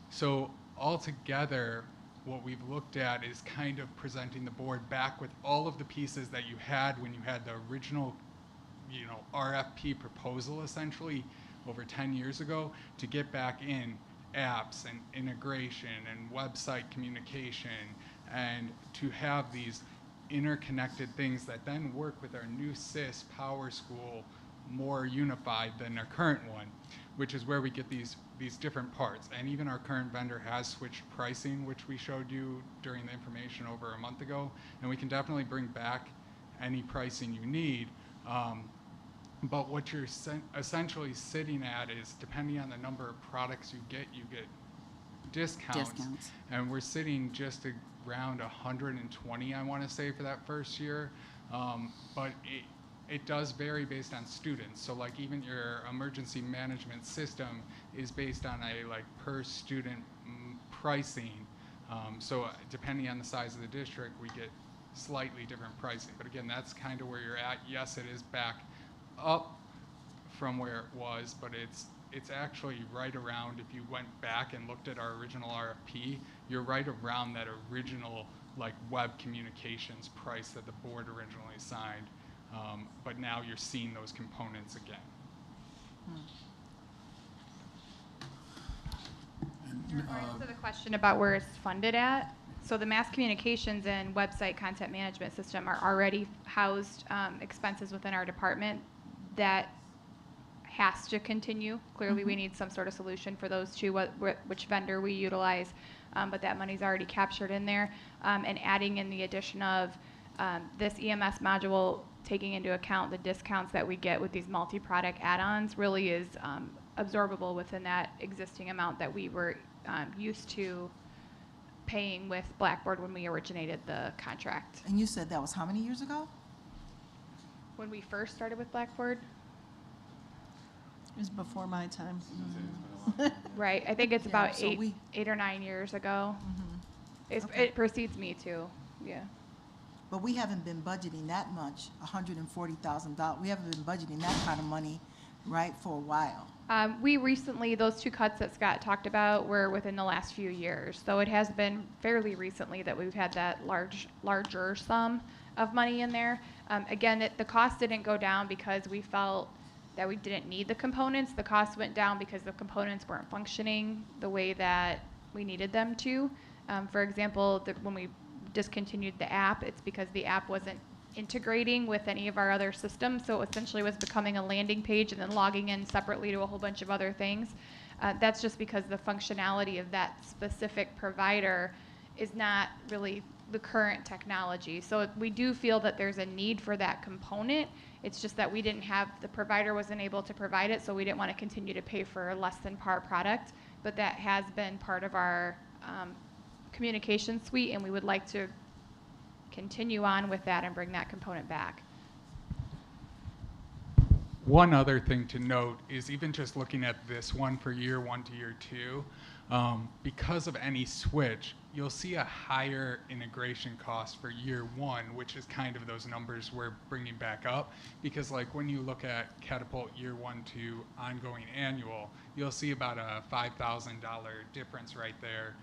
So altogether, what we've looked at is kind of presenting the board back with all of the pieces that you had when you had the original, RFP proposal essentially over 10 years ago, to get back in apps and integration and website communication, and to have these interconnected things that then work with our new SIS Power School more unified than our current one, which is where we get these different parts. And even our current vendor has switched pricing, which we showed you during the information over a month ago, and we can definitely bring back any pricing you need. But what you're essentially sitting at is, depending on the number of products you get discounts. And we're sitting just around 120, I want to say, for that first year. But it does vary based on students. So like even your emergency management system is based on a per student pricing. So depending on the size of the district, we get slightly different pricing. But again, that's kind of where you're at. Yes, it is back up from where it was, but it's actually right around, if you went back and looked at our original RFP, you're right around that original web communications price that the board originally signed. But now you're seeing those components again. To the question about where it's funded at, so the mass communications and website content management system are already housed expenses within our department. That has to continue. Clearly, we need some sort of solution for those two, which vendor we utilize, but that money's already captured in there. And adding in the addition of this EMS module, taking into account the discounts that we get with these multi-product add-ons, really is absorbable within that existing amount that we were used to paying with Blackboard when we originated the contract. And you said that was how many years ago? When we first started with Blackboard? It was before my time. Right, I think it's Yeah, about so 8 or 9 years ago. It precedes me too, yeah. But we haven't been budgeting that much, $140,000. We haven't been budgeting that kind of money, right, for a while. We recently, those two cuts that Scott talked about were within the last few years. So it has been fairly recently that we've had that larger sum of money in there. Again, the cost didn't go down because we felt that we didn't need the components. The cost went down because the components weren't functioning the way that we needed them to. For example, when we discontinued the app, it's because the app wasn't integrating with any of our other systems. So it essentially was becoming a landing page and then logging in separately to a whole bunch of other things. That's just because the functionality of that specific provider is not really the current technology. So we do feel that there's a need for that component. It's just that we didn't have, the provider wasn't able to provide it, so we didn't want to continue to pay for a less than par product. But that has been part of our communication suite, and we would like to continue on with that and bring that component back. One other thing to note is even just looking at this one for year 1 to year 2, because of any switch, you'll see a higher integration cost for year 1, which is kind of those numbers we're bringing back up. Because like when you look at Catapult year 1 to ongoing annual, you'll see about a $5,000 difference right there,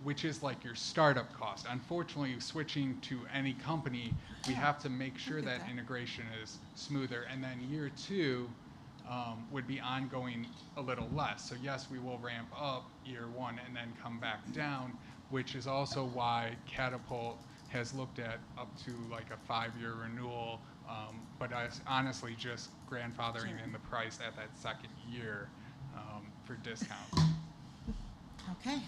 which is like your startup cost. Unfortunately, switching to any company, we have to make sure that integration is smoother. And then year 2 would be ongoing a little less. So yes, we will ramp up year 1 and then come back down, which is also why Catapult has looked at up to like a 5-year renewal, but honestly just grandfathering in the price at that second year for discounts. Okay.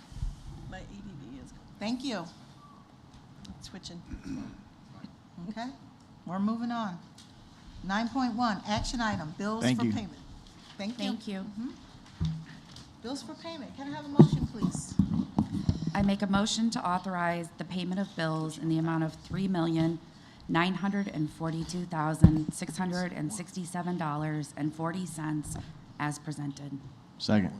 My ADD is Thank you. switching. Okay, we're moving on. 9.1, action item, bills Thank for you. payment. Thank you. Thank you. Bills for payment. Can I have a motion, please? I make a motion to authorize the payment of bills in the amount of $3,942,667.40 as presented. Second.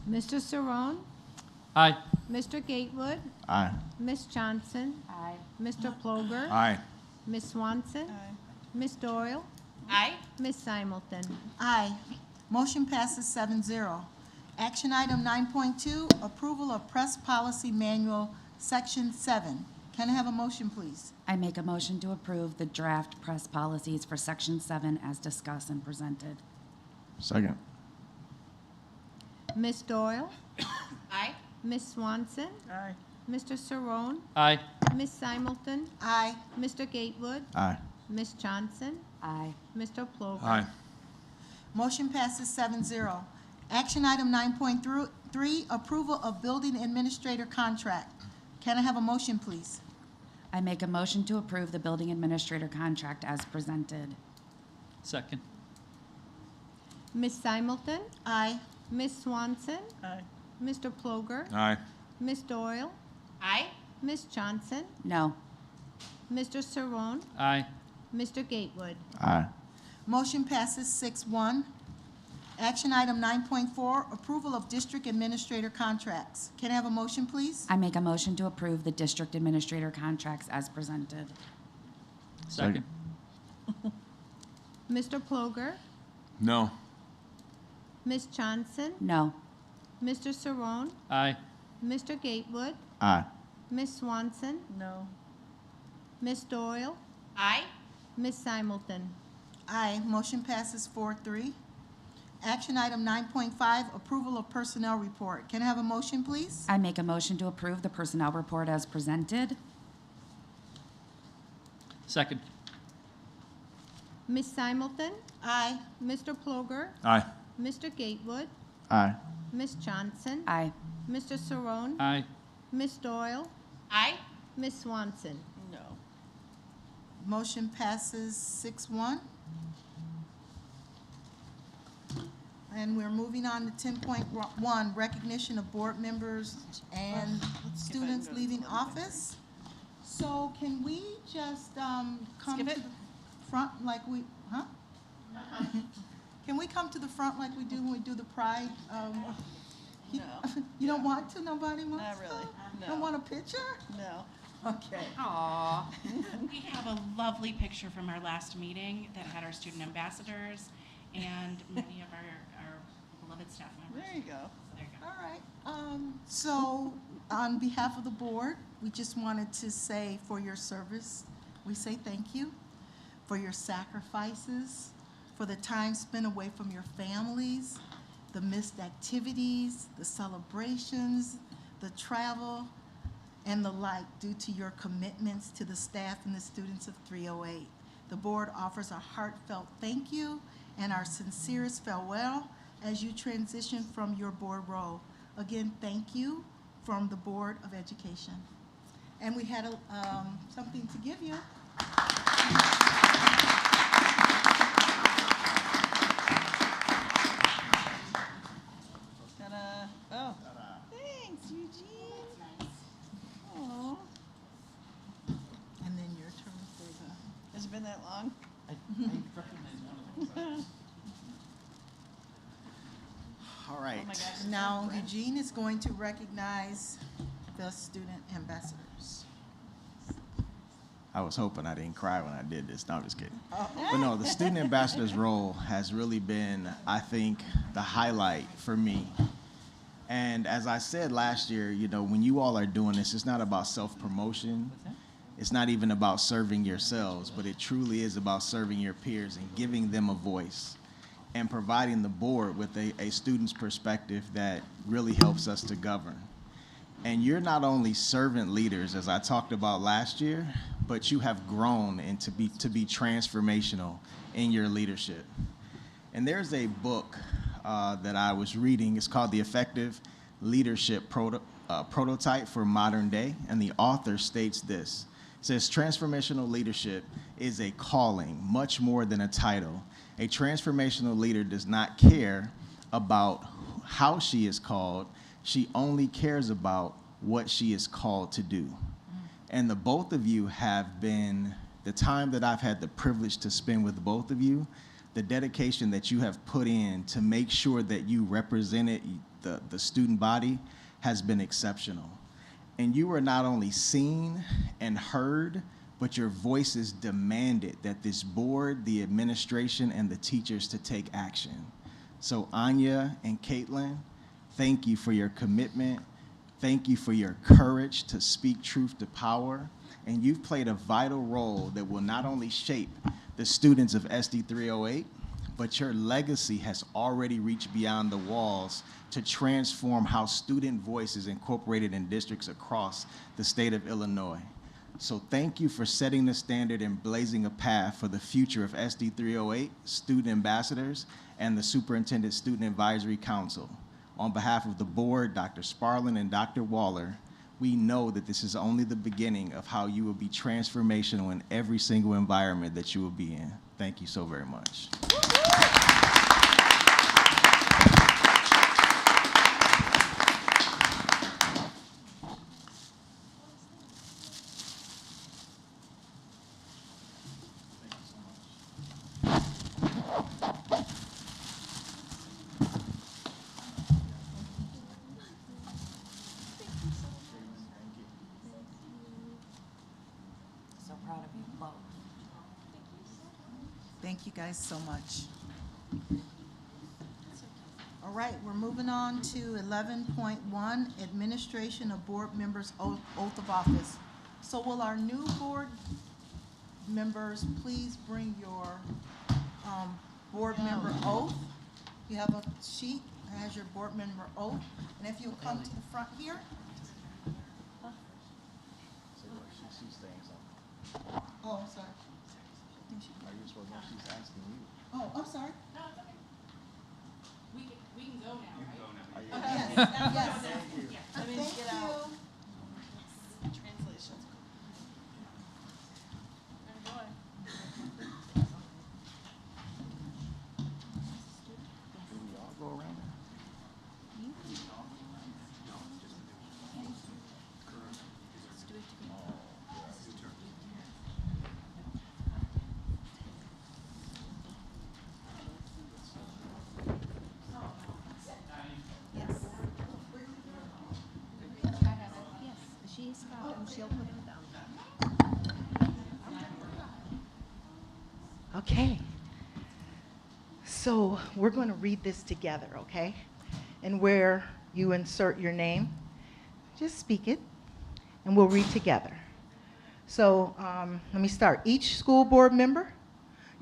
Mr. Saron, Aye. Mr. Gatewood, Aye. Ms. Johnson, Aye. Mr. Ploger, Aye. Ms. Swanson, Ms. Doyle, Aye. Ms. Simulton. Aye. Motion passes 7-0. Action item 9.2, approval of press policy manual, section 7. Can I have a motion, please? I make a motion to approve the draft press policies for Section 7 as discussed and presented. Second. Ms. Doyle, Aye. Ms. Swanson, Aye. Mr. Saron, Aye. Ms. Simulton, Aye. Mr. Gatewood, Aye. Ms. Johnson, Aye. Mr. Ploger. Aye. Motion passes 7-0. Action item 9.3, approval of building administrator contract. Can I have a motion, please? I make a motion to approve the building administrator contract as presented. Second. Ms. Simulton, Aye. Ms. Swanson, Aye. Mr. Ploger, Aye. Ms. Doyle, Aye. Ms. Johnson, No. Mr. Saron, Aye. Mr. Gatewood. Aye. Motion passes 6-1. Action item 9.4, approval of district administrator contracts. Can I have a motion, please? I make a motion to approve the district administrator contracts as presented. Second. Mr. Ploger, No. Ms. Johnson, No. Mr. Saron, Aye. Mr. Gatewood, Aye. Ms. Swanson, No. Ms. Doyle, Aye. Ms. Simulton. Aye. Motion passes 4-3. Action item 9.5, approval of personnel report. Can I have a motion, please? I make a motion to approve the personnel report as presented. Second. Ms. Simulton, Aye. Mr. Ploger, Aye. Mr. Gatewood, Aye. Ms. Johnson, Aye. Mr. Saron, Aye. Ms. Doyle, Aye. Ms. Swanson. No. Motion passes 6-1. And we're moving on to 10.1, recognition of board members and students leaving office. So can we just come to the front like we, huh? Can we come to the front like we do when we do the pride? No. You don't want to? Nobody wants Not really. to? No. Don't want a picture? No. Okay. Aww. We have a lovely picture from our last meeting that had our student ambassadors and many of our beloved staff members. There you go. There you go. All right. So on behalf of the board, we just wanted to say for your service, we say thank you for your sacrifices, for the time spent away from your families, the missed activities, the celebrations, the travel, and the like due to your commitments to the staff and the students of 308. The board offers a heartfelt thank you and our sincerest farewell as you transition from your board role. Again, thank you from the Board of Education. And we had something to give you. Ta-da. Oh, thanks, Eugene. Aw. And then your turn for the... Has it been that long? I recognize one of them. All right. Oh my gosh. Now, Eugene is going to recognize the student ambassadors. I was hoping I didn't cry when I did this. No, I'm just kidding. But no, the student ambassador's role has really been, I think, the highlight for me. And as I said last year, you know, when you all are doing this, it's not about self-promotion. It's not even about serving yourselves, but it truly is about serving your peers and giving them a voice and providing the board with a student's perspective that really helps us to govern. And you're not only servant leaders, as I talked about last year, but you have grown and to be transformational in your leadership. And there's a book that I was reading. It's called The Effective Leadership Prototype for Modern Day, and the author states this. It says, transformational leadership is a calling, much more than a title. A transformational leader does not care about how she is called. She only cares about what she is called to do. And the both of you have been, the time that I've had the privilege to spend with both of you, the dedication that you have put in to make sure that you represented the student body has been exceptional. And you were not only seen and heard, but your voices demanded that this board, the administration, and the teachers to take action. So Anya and Caitlin, thank you for your commitment. Thank you for your courage to speak truth to power. And you've played a vital role that will not only shape the students of SD308, but your legacy has already reached beyond the walls to transform how student voice is incorporated in districts across the state of Illinois. So thank you for setting the standard and blazing a path for the future of SD308, student ambassadors, and the Superintendent Student Advisory Council. On behalf of the board, Dr. Sparlin and Dr. Waller, we know that this is only the beginning of how you will be transformational in every single environment that you will be in. Thank you so very much. So proud of you both. Thank you guys so much. All right, we're moving on to 11.1, Administration of Board Members' Oath of Office. So will our new board members please bring your board member oath? You have a sheet that has your board member oath. And if you'll come to the front here. Oh, I'm sorry. Are you supposed to know she's asking you? Oh, I'm sorry. No, it's okay. We can go now, right? Yes, yes. Thank you. Let me Thank get out. you. Translations. Enjoy. Do we all go around there? Yes, she's got them, she'll put them down. Okay. So we're going to read this together, okay? And where you insert your name, just speak it, and we'll read together. So let me start. Each school board member,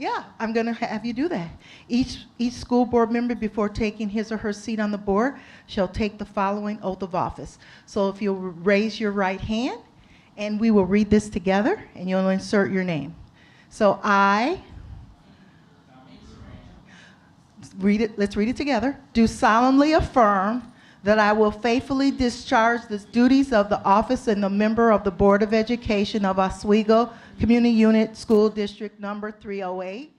Yeah, I'm going to have you do that. Each school board member, before taking his or her seat on the board, shall take the following oath of office. So if you'll raise your right hand, and we will read this together, and you'll insert your name. So let's read it together. Do solemnly affirm that I will faithfully discharge the duties of the office and the member of the Board of Education of Oswego Community Unit School District Number 308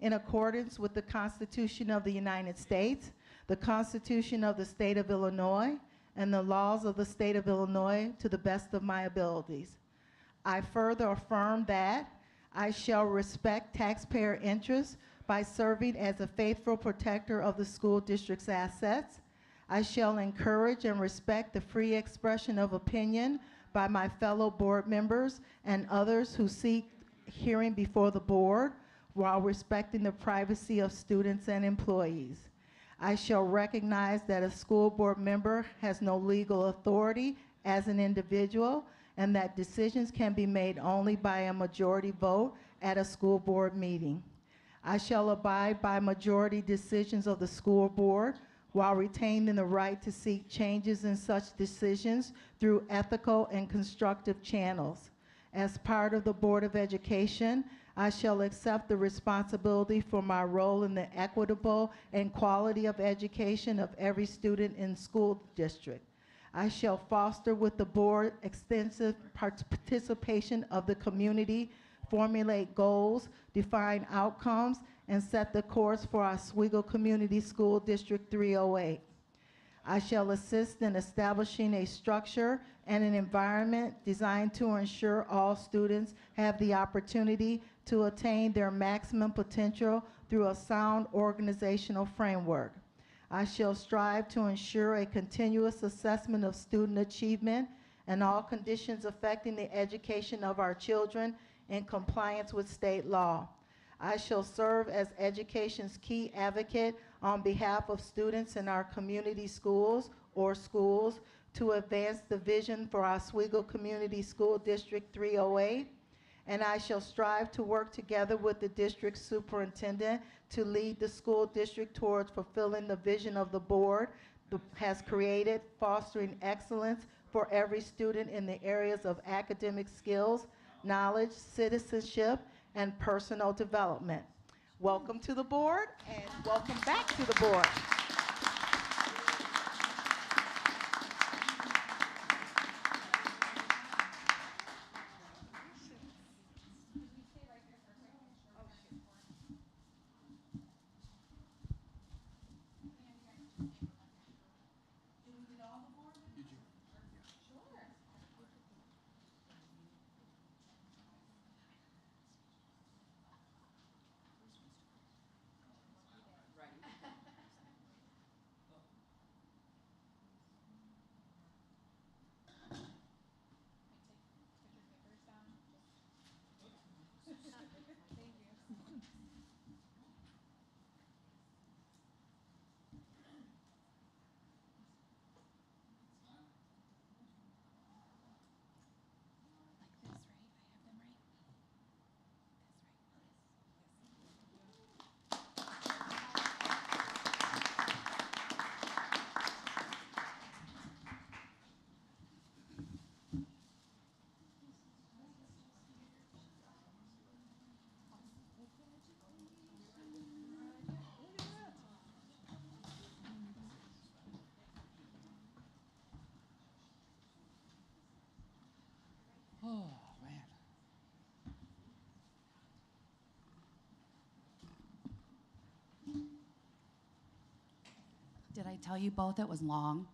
in accordance with the Constitution of the United States, the Constitution of the State of Illinois, and the laws of the State of Illinois to the best of my abilities. I further affirm that I shall respect taxpayer interests by serving as a faithful protector of the school district's assets. I shall encourage and respect the free expression of opinion by my fellow board members and others who seek hearing before the board while respecting the privacy of students and employees. I shall recognize that a school board member has no legal authority as an individual and that decisions can be made only by a majority vote at a school board meeting. I shall abide by majority decisions of the school board while retaining the right to seek changes in such decisions through ethical and constructive channels. As part of the Board of Education, I shall accept the responsibility for my role in the equitable and quality of education of every student in school district. I shall foster with the board extensive participation of the community, formulate goals, define outcomes, and set the course for Oswego Community School District 308. I shall assist in establishing a structure and an environment designed to ensure all students have the opportunity to attain their maximum potential through a sound organizational framework. I shall strive to ensure a continuous assessment of student achievement and all conditions affecting the education of our children in compliance with state law. I shall serve as education's key advocate on behalf of students in our community schools or schools to advance the vision for Oswego Community School District 308. And I shall strive to work together with the district superintendent to lead the school district towards fulfilling the vision of the board has created, fostering excellence for every student in the areas of academic skills, knowledge, citizenship, and personal development. Welcome to the board, and welcome back to the board. Oh, man. Did I tell you both it was long?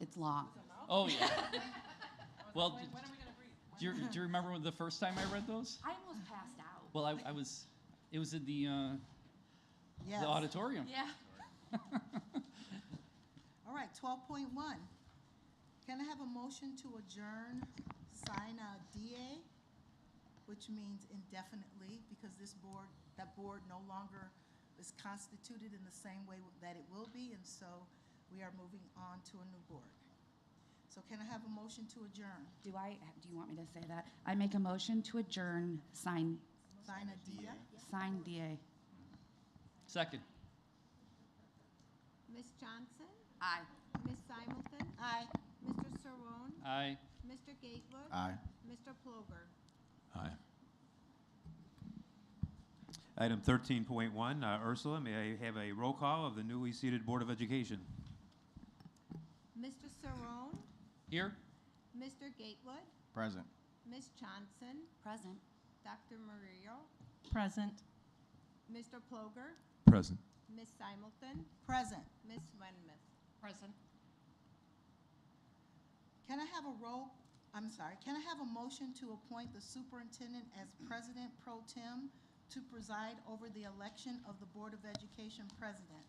It's long. Oh, yeah. Well, do you remember the first time I read those? I almost passed out. Well, it was in the Yes. auditorium. Yeah. All right, 12.1. Can I have a motion to adjourn sine die, which means indefinitely, because that board no longer is constituted in the same way that it will be, and so we are moving on to a new board. So can I have a motion to adjourn? Do you want me to say that? I make a motion to adjourn sine Sine die? sign, DA. Second. Ms. Johnson? Aye. Ms. Simulton? Aye. Mr. Cerrone? Aye. Mr. Gatewood? Aye. Mr. Ploger? Aye. Item 13.1, Ursula, may I have a roll call of the newly seated Board of Education? Mr. Cerrone? Here? Mr. Gatewood? Present. Ms. Johnson? Present. Dr. Murillo? Present. Mr. Ploger? Present. Ms. Simulton? Present. Ms. Wenmouth? Present. Can I have a motion to appoint the superintendent as president pro tem to preside over the election of the Board of Education president?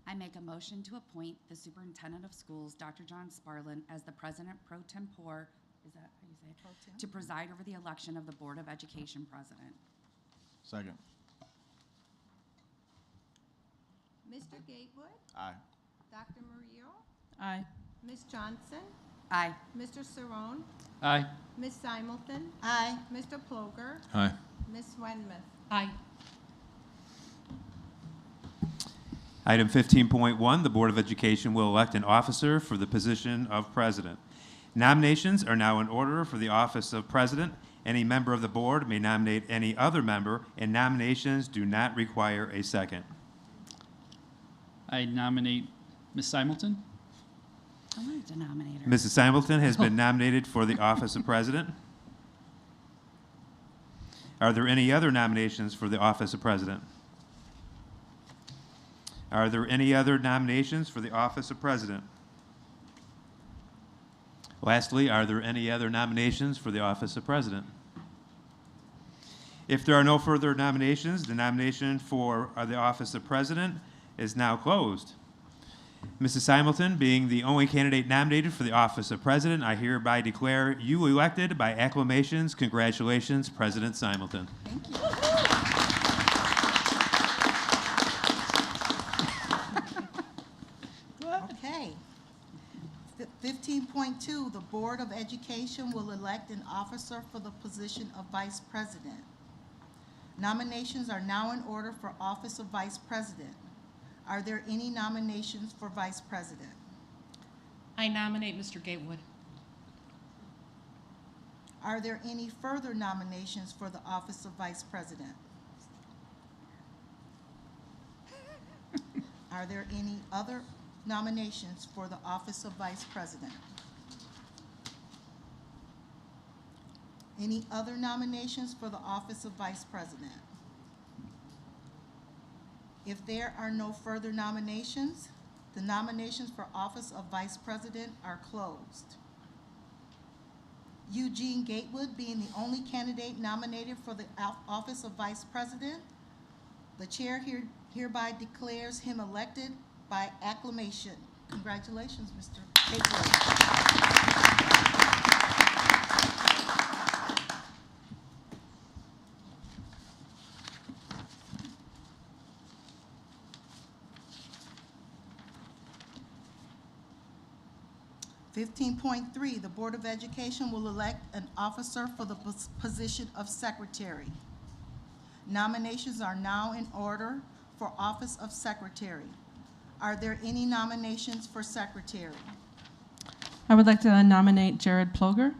I make a motion to appoint the superintendent of schools, Dr. John Sparlin, as the president pro tempore, is that how you say it? Pro tem? To preside over the election of the Board of Education president. Second. Mr. Gatewood? Aye. Dr. Murillo? Aye. Ms. Johnson? Aye. Mr. Cerrone? Aye. Ms. Simulton? Aye. Mr. Ploger? Aye. Ms. Wenmouth? Aye. Item 15.1, the Board of Education will elect an officer for the position of president. Nominations are now in order for the office of president. Any member of the board may nominate any other member, and nominations do not require a second. I nominate Ms. Simulton. I wanted to nominate her. Mrs. Simulton has been nominated for the office of president. Are there any other nominations for the office of president? Are there any other nominations for the office of president? Lastly, are there any other nominations for the office of president? If there are no further nominations, the nomination for the office of president is now closed. Mrs. Simulton, being the only candidate nominated for the office of president, I hereby declare you elected by acclamations. Congratulations, President Simulton. Thank you. Okay. 15.2, the Board of Education will elect an officer for the position of Vice President. Nominations are now in order for office of Vice President. Are there any nominations for Vice President? I nominate Mr. Gatewood. Are there any further nominations for the office of Vice President? Are there any other nominations for the office of Vice President? Any other nominations for the office of Vice President? If there are no further nominations, the nominations for office of Vice President are closed. Eugene Gatewood being the only candidate nominated for the office of Vice President, the chair hereby declares him elected by acclamation. Congratulations, Mr. Gatewood. 15.3, the Board of Education will elect an officer for the position of secretary. Nominations are now in order for office of secretary. Are there any nominations for secretary? I would like to nominate Jared Ploger.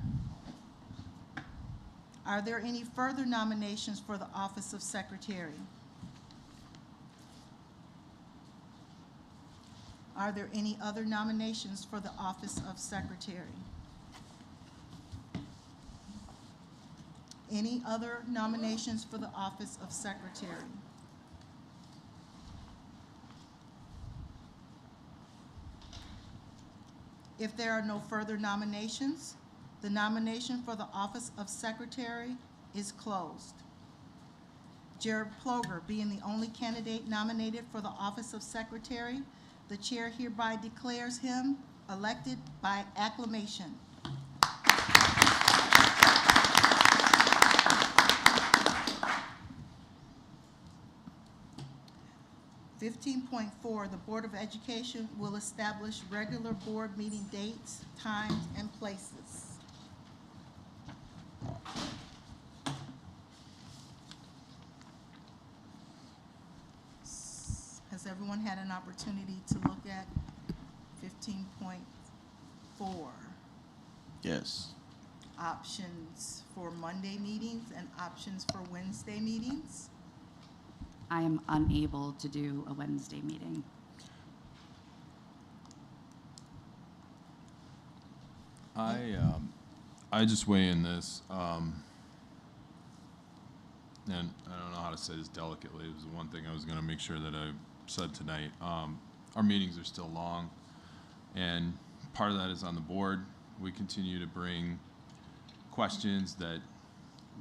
Are there any further nominations for the office of secretary? Are there any other nominations for the office of secretary? Any other nominations for the office of secretary? If there are no further nominations, the nomination for the office of secretary is closed. Jared Ploger being the only candidate nominated for the office of secretary, the chair hereby declares him elected by acclamation. .4, the Board of Education will establish regular board meeting dates, times, and places. everyone had an opportunity to look at 15.4? Yes. Options for Monday meetings and options for Wednesday meetings? I am unable to do a Wednesday meeting. I just weigh in this, and I don't know how to say this delicately. It was the one thing I was going to make sure that I said tonight. Our meetings are still long, and part of that is on the board. We continue to bring questions that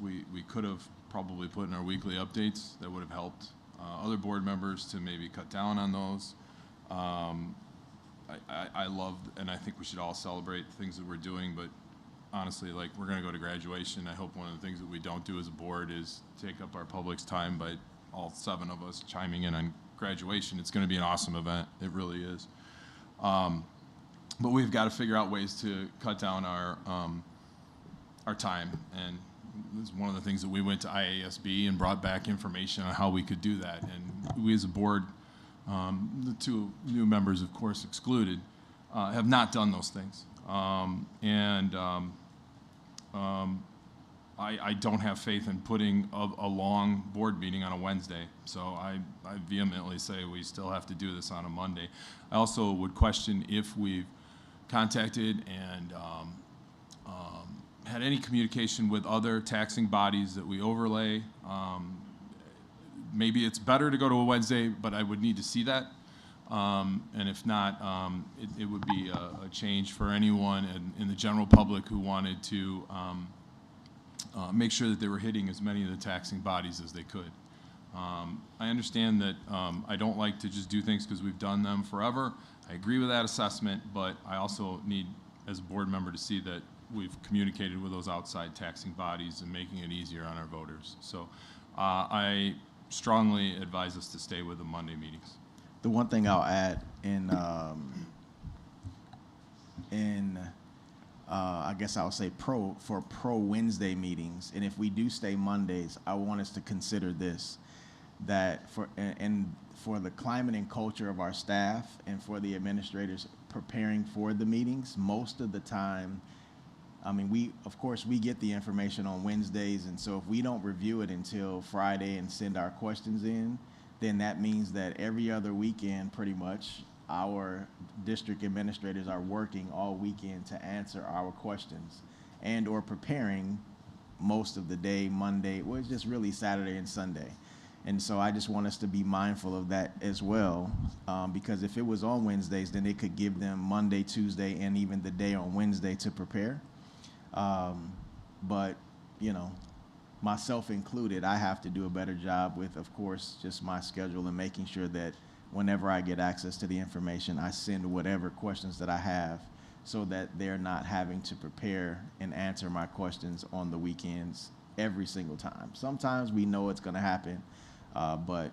we could have probably put in our weekly updates that would have helped other board members to maybe cut down on those. I love, and I think we should all celebrate the things that we're doing, but honestly, like, we're going to go to graduation. I hope one of the things that we don't do as a board is take up our public's time by all 7 of us chiming in on graduation. It's going to be an awesome event. It really is. But we've got to figure out ways to cut down our time, and this is one of the things that we went to IASB and brought back information on how we could do that. And we as a board, the 2 new members, of course, excluded, have not done those things. I don't have faith in putting a long board meeting on a Wednesday, so I vehemently say we still have to do this on a Monday. I also would question if we've contacted and had any communication with other taxing bodies that we overlay. Maybe it's better to go to a Wednesday, but I would need to see that. And if not, it would be a change for anyone in the general public who wanted to make sure that they were hitting as many of the taxing bodies as they could. I understand that I don't like to just do things because we've done them forever. I agree with that assessment, but I also need, as a board member, to see that we've communicated with those outside taxing bodies and making it easier on our voters. So I strongly advise us to stay with the Monday meetings. The one thing I'll add I guess I'll say pro Wednesday meetings, and if we do stay Mondays, I want us to consider this, that for the climate and culture of our staff and for the administrators preparing for the meetings, most of the time, I mean, we get the information on Wednesdays, and so if we don't review it until Friday and send our questions in, then that means that every other weekend, pretty much, our district administrators are working all weekend to answer our questions and or preparing most of the day, Monday, well, it's just really Saturday and Sunday. And so I just want us to be mindful of that as well, because if it was on Wednesdays, then it could give them Monday, Tuesday, and even the day on Wednesday to prepare. But, you know, myself included, I have to do a better job with, of course, just my schedule and making sure that whenever I get access to the information, I send whatever questions that I have so that they're not having to prepare and answer my questions on the weekends every single time. Sometimes we know it's going to happen, but,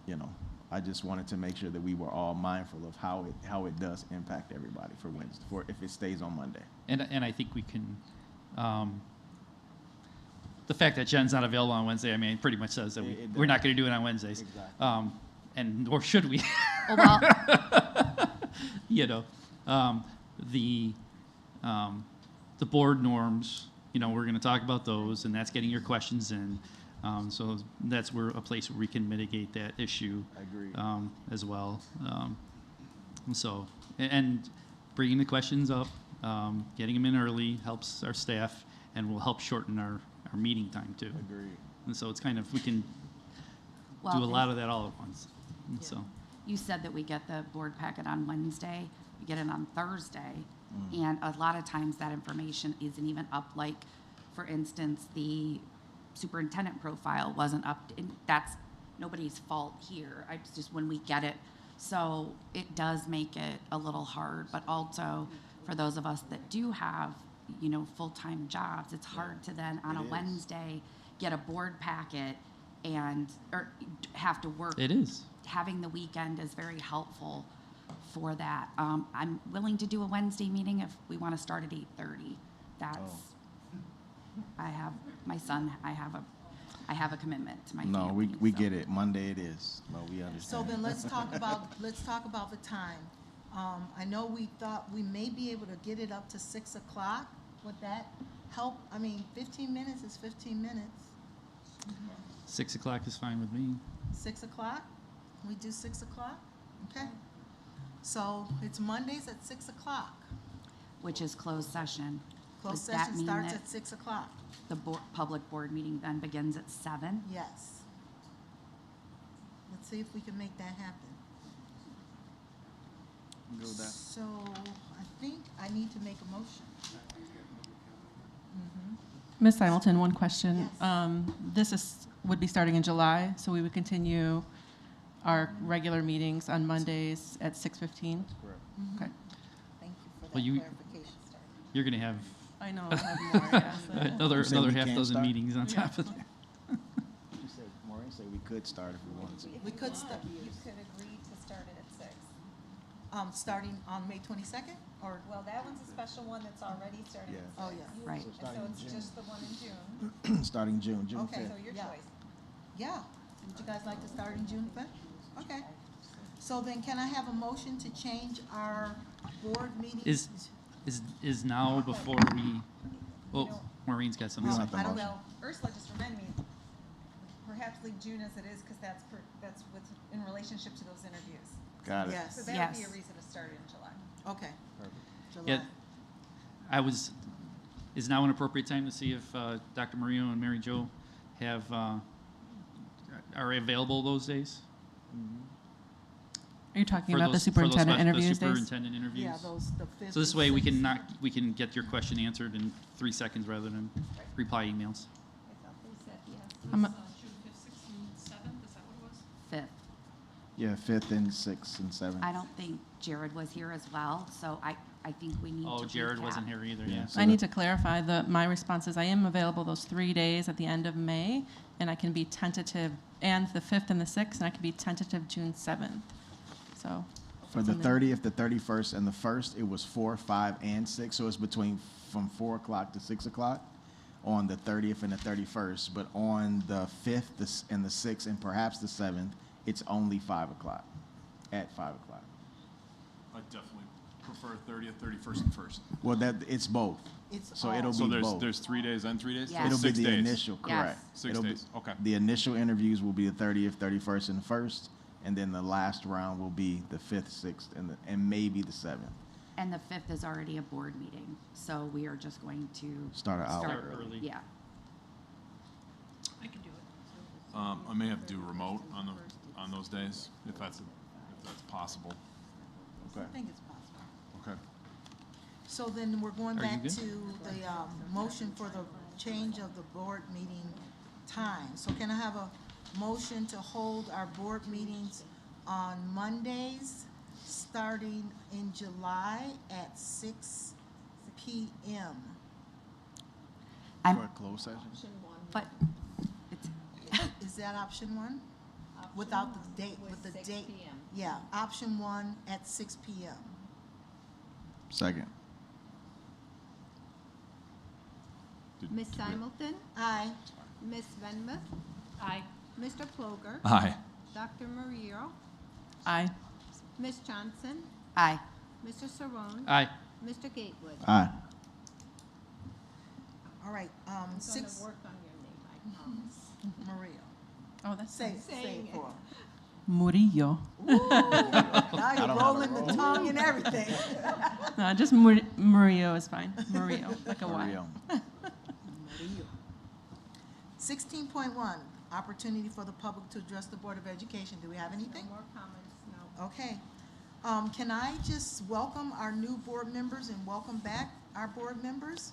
you know, I just wanted to make sure that we were all mindful of how it does impact everybody for Wednesday, for if it stays on Monday. And I think we can, the fact that Jen's not available on Wednesday, I mean, it pretty much says that we're not going to do it on Wednesdays. Exactly. And nor should we. Oh, well. You know, the board norms, you know, we're going to talk about those, and that's getting your questions in. So that's a place where we can mitigate that issue. I agree. As well. And bringing the questions up, getting them in early helps our staff and will help shorten our meeting time too. Agreed. And so it's kind of, we can Well, do a lot of that all at once. And Yeah. so. You said that we get the board packet on Wednesday, we get it on Thursday, and a lot of times that information isn't even up. Like, for instance, the superintendent profile wasn't up. That's nobody's fault here. It's just when we get it. So it does make it a little hard, but also for those of us that do have, you know, full-time jobs, it's hard to then on a Wednesday get a board packet or have to work. It is. Having the weekend is very helpful for that. I'm willing to do a Wednesday meeting if we want to start at 8:30. I have my son, I have a I have a commitment to my No, family. we so. get it. Monday it is. No, we So understand. then let's talk about the time. I know we thought we may be able to get it up to 6 o'clock. Would that help? I mean, 15 minutes is 15 minutes. 6 o'clock is fine with me. 6 o'clock? Can we do 6 o'clock? Okay. So it's Mondays at 6 o'clock. Which is closed session. Closed Does that session mean starts that at 6 o'clock. the public board meeting then begins at 7? Yes. Let's see if we can make that happen. Go with that. So I think I need to make a motion. Ms. Simulton, one question. Yes. This would be starting in July, so we would continue our regular meetings on Mondays at 6:15? Correct. Okay. Thank you for that Well, clarification, Starr. You're going to have I know, I have more, yes. another You said we half can't dozen start? meetings on Yeah. top of that. She said, Maureen said we could start if we wanted to. We could start, You could agree to start it at 6. starting on May 22nd, or? Well, that one's a special one that's already starting. Yeah. Oh, yeah. Right. So And starting so in it's June. just the one in June. Starting June 5th. Okay. So your Yeah. choice. Yeah. Would you guys like to start in June 5th? Okay. So then can I have a motion to change our board meeting? Is now before we, well, Maureen's got something We to don't say. have to Well, Ursula just reminded me, perhaps leave June as it is, because that's with, in relationship to those interviews. Got it. Yes. So that would be a Yes. reason to start it in July. Okay. Perfect. Yeah, July. is now an appropriate time to see if Dr. Murillo and Mary Jo have, are available those days? Are you talking For about the those- for those superintendent spec- interviews The days? superintendent interviews? Yeah, those, the 5th. So this and way we 6th. can get your question answered in 3 seconds rather than reply emails. I thought they said yes. I'm- June 5th, 6th, and 7th, is that what it was? 5th. Yeah, 5th and 6th and 7th. I don't think Jared was here as well, so I think we need to Oh, Jared recap. wasn't here either, Yeah, yeah. so I need that- to clarify that my response is I am available those 3 days at the end of May, and I can be tentative, and the 5th and the 6th, and I can be tentative June 7th. So. For the 30th, the 31st, and the 1st, it was 4, 5, and 6. So it's between from 4 o'clock to 6 o'clock on the 30th and the 31st. But on the 5th and the 6th, and perhaps the 7th, it's only 5 o'clock, at 5 o'clock. I definitely prefer 30th, 31st, and 1st. Well, it's both. It's So all- it'll So be both. there's 3 days and 3 days? Yes. So It'll be 6 the days. initial, Yes. correct. 6 It'll days, okay. The initial interviews will be the 30th, 31st, and the 1st, and then the last round will be the 5th, 6th, and maybe the 7th. And the 5th is already a board meeting, so we are just going to Start an hour start early. Yeah. I can do it. I may have to do remote on those days, if that's possible. I Okay. think it's possible. Okay. So then we're going Are you back good? to the motion for the change of the board meeting time. So can I have a motion to hold our board meetings on Mondays, starting in July at 6 p.m.? I'm- For a closed session? But it's, Is that option one? Without the date, with the 6 date? p.m. Yeah, option one at 6 p.m. Second. Ms. Simulton, Aye. Ms. Venmuth, Aye. Mr. Ploger, Aye. Dr. Murillo, Aye. Ms. Johnson, aye. Mr. Saron, Aye. Mr. Gatewood. Aye. All right, I'm gonna 6, work on your name, I promise. Maria. Oh, that's Say Saying it for her. Murillo. Ooh, now I you're don't have rolling to the roll. tongue and everything. No, just Murillo is fine. Murillo, like a Y. Mario. 16.1, opportunity for the public to address the Board of Education. Do we have No anything? more comments, no. Okay. Can I just welcome our new board members and welcome back our board members?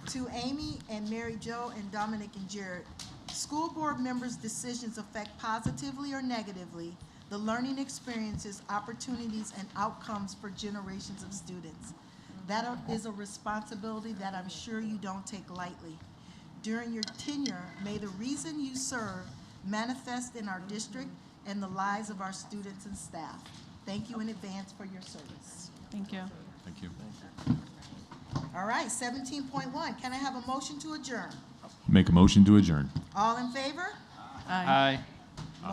To Amy and Mary Jo and Dominic and Jared, school board members' decisions affect positively or negatively the learning experiences, opportunities, and outcomes for generations of students. That is a responsibility that I'm sure you don't take lightly. During your tenure, may the reason you serve manifest in our district and the lives of our students and staff. Thank you in advance for your service. Thank you. Thank you. All right, 17.1, can I have a motion to adjourn? Make a motion to adjourn. All in favor? Aye.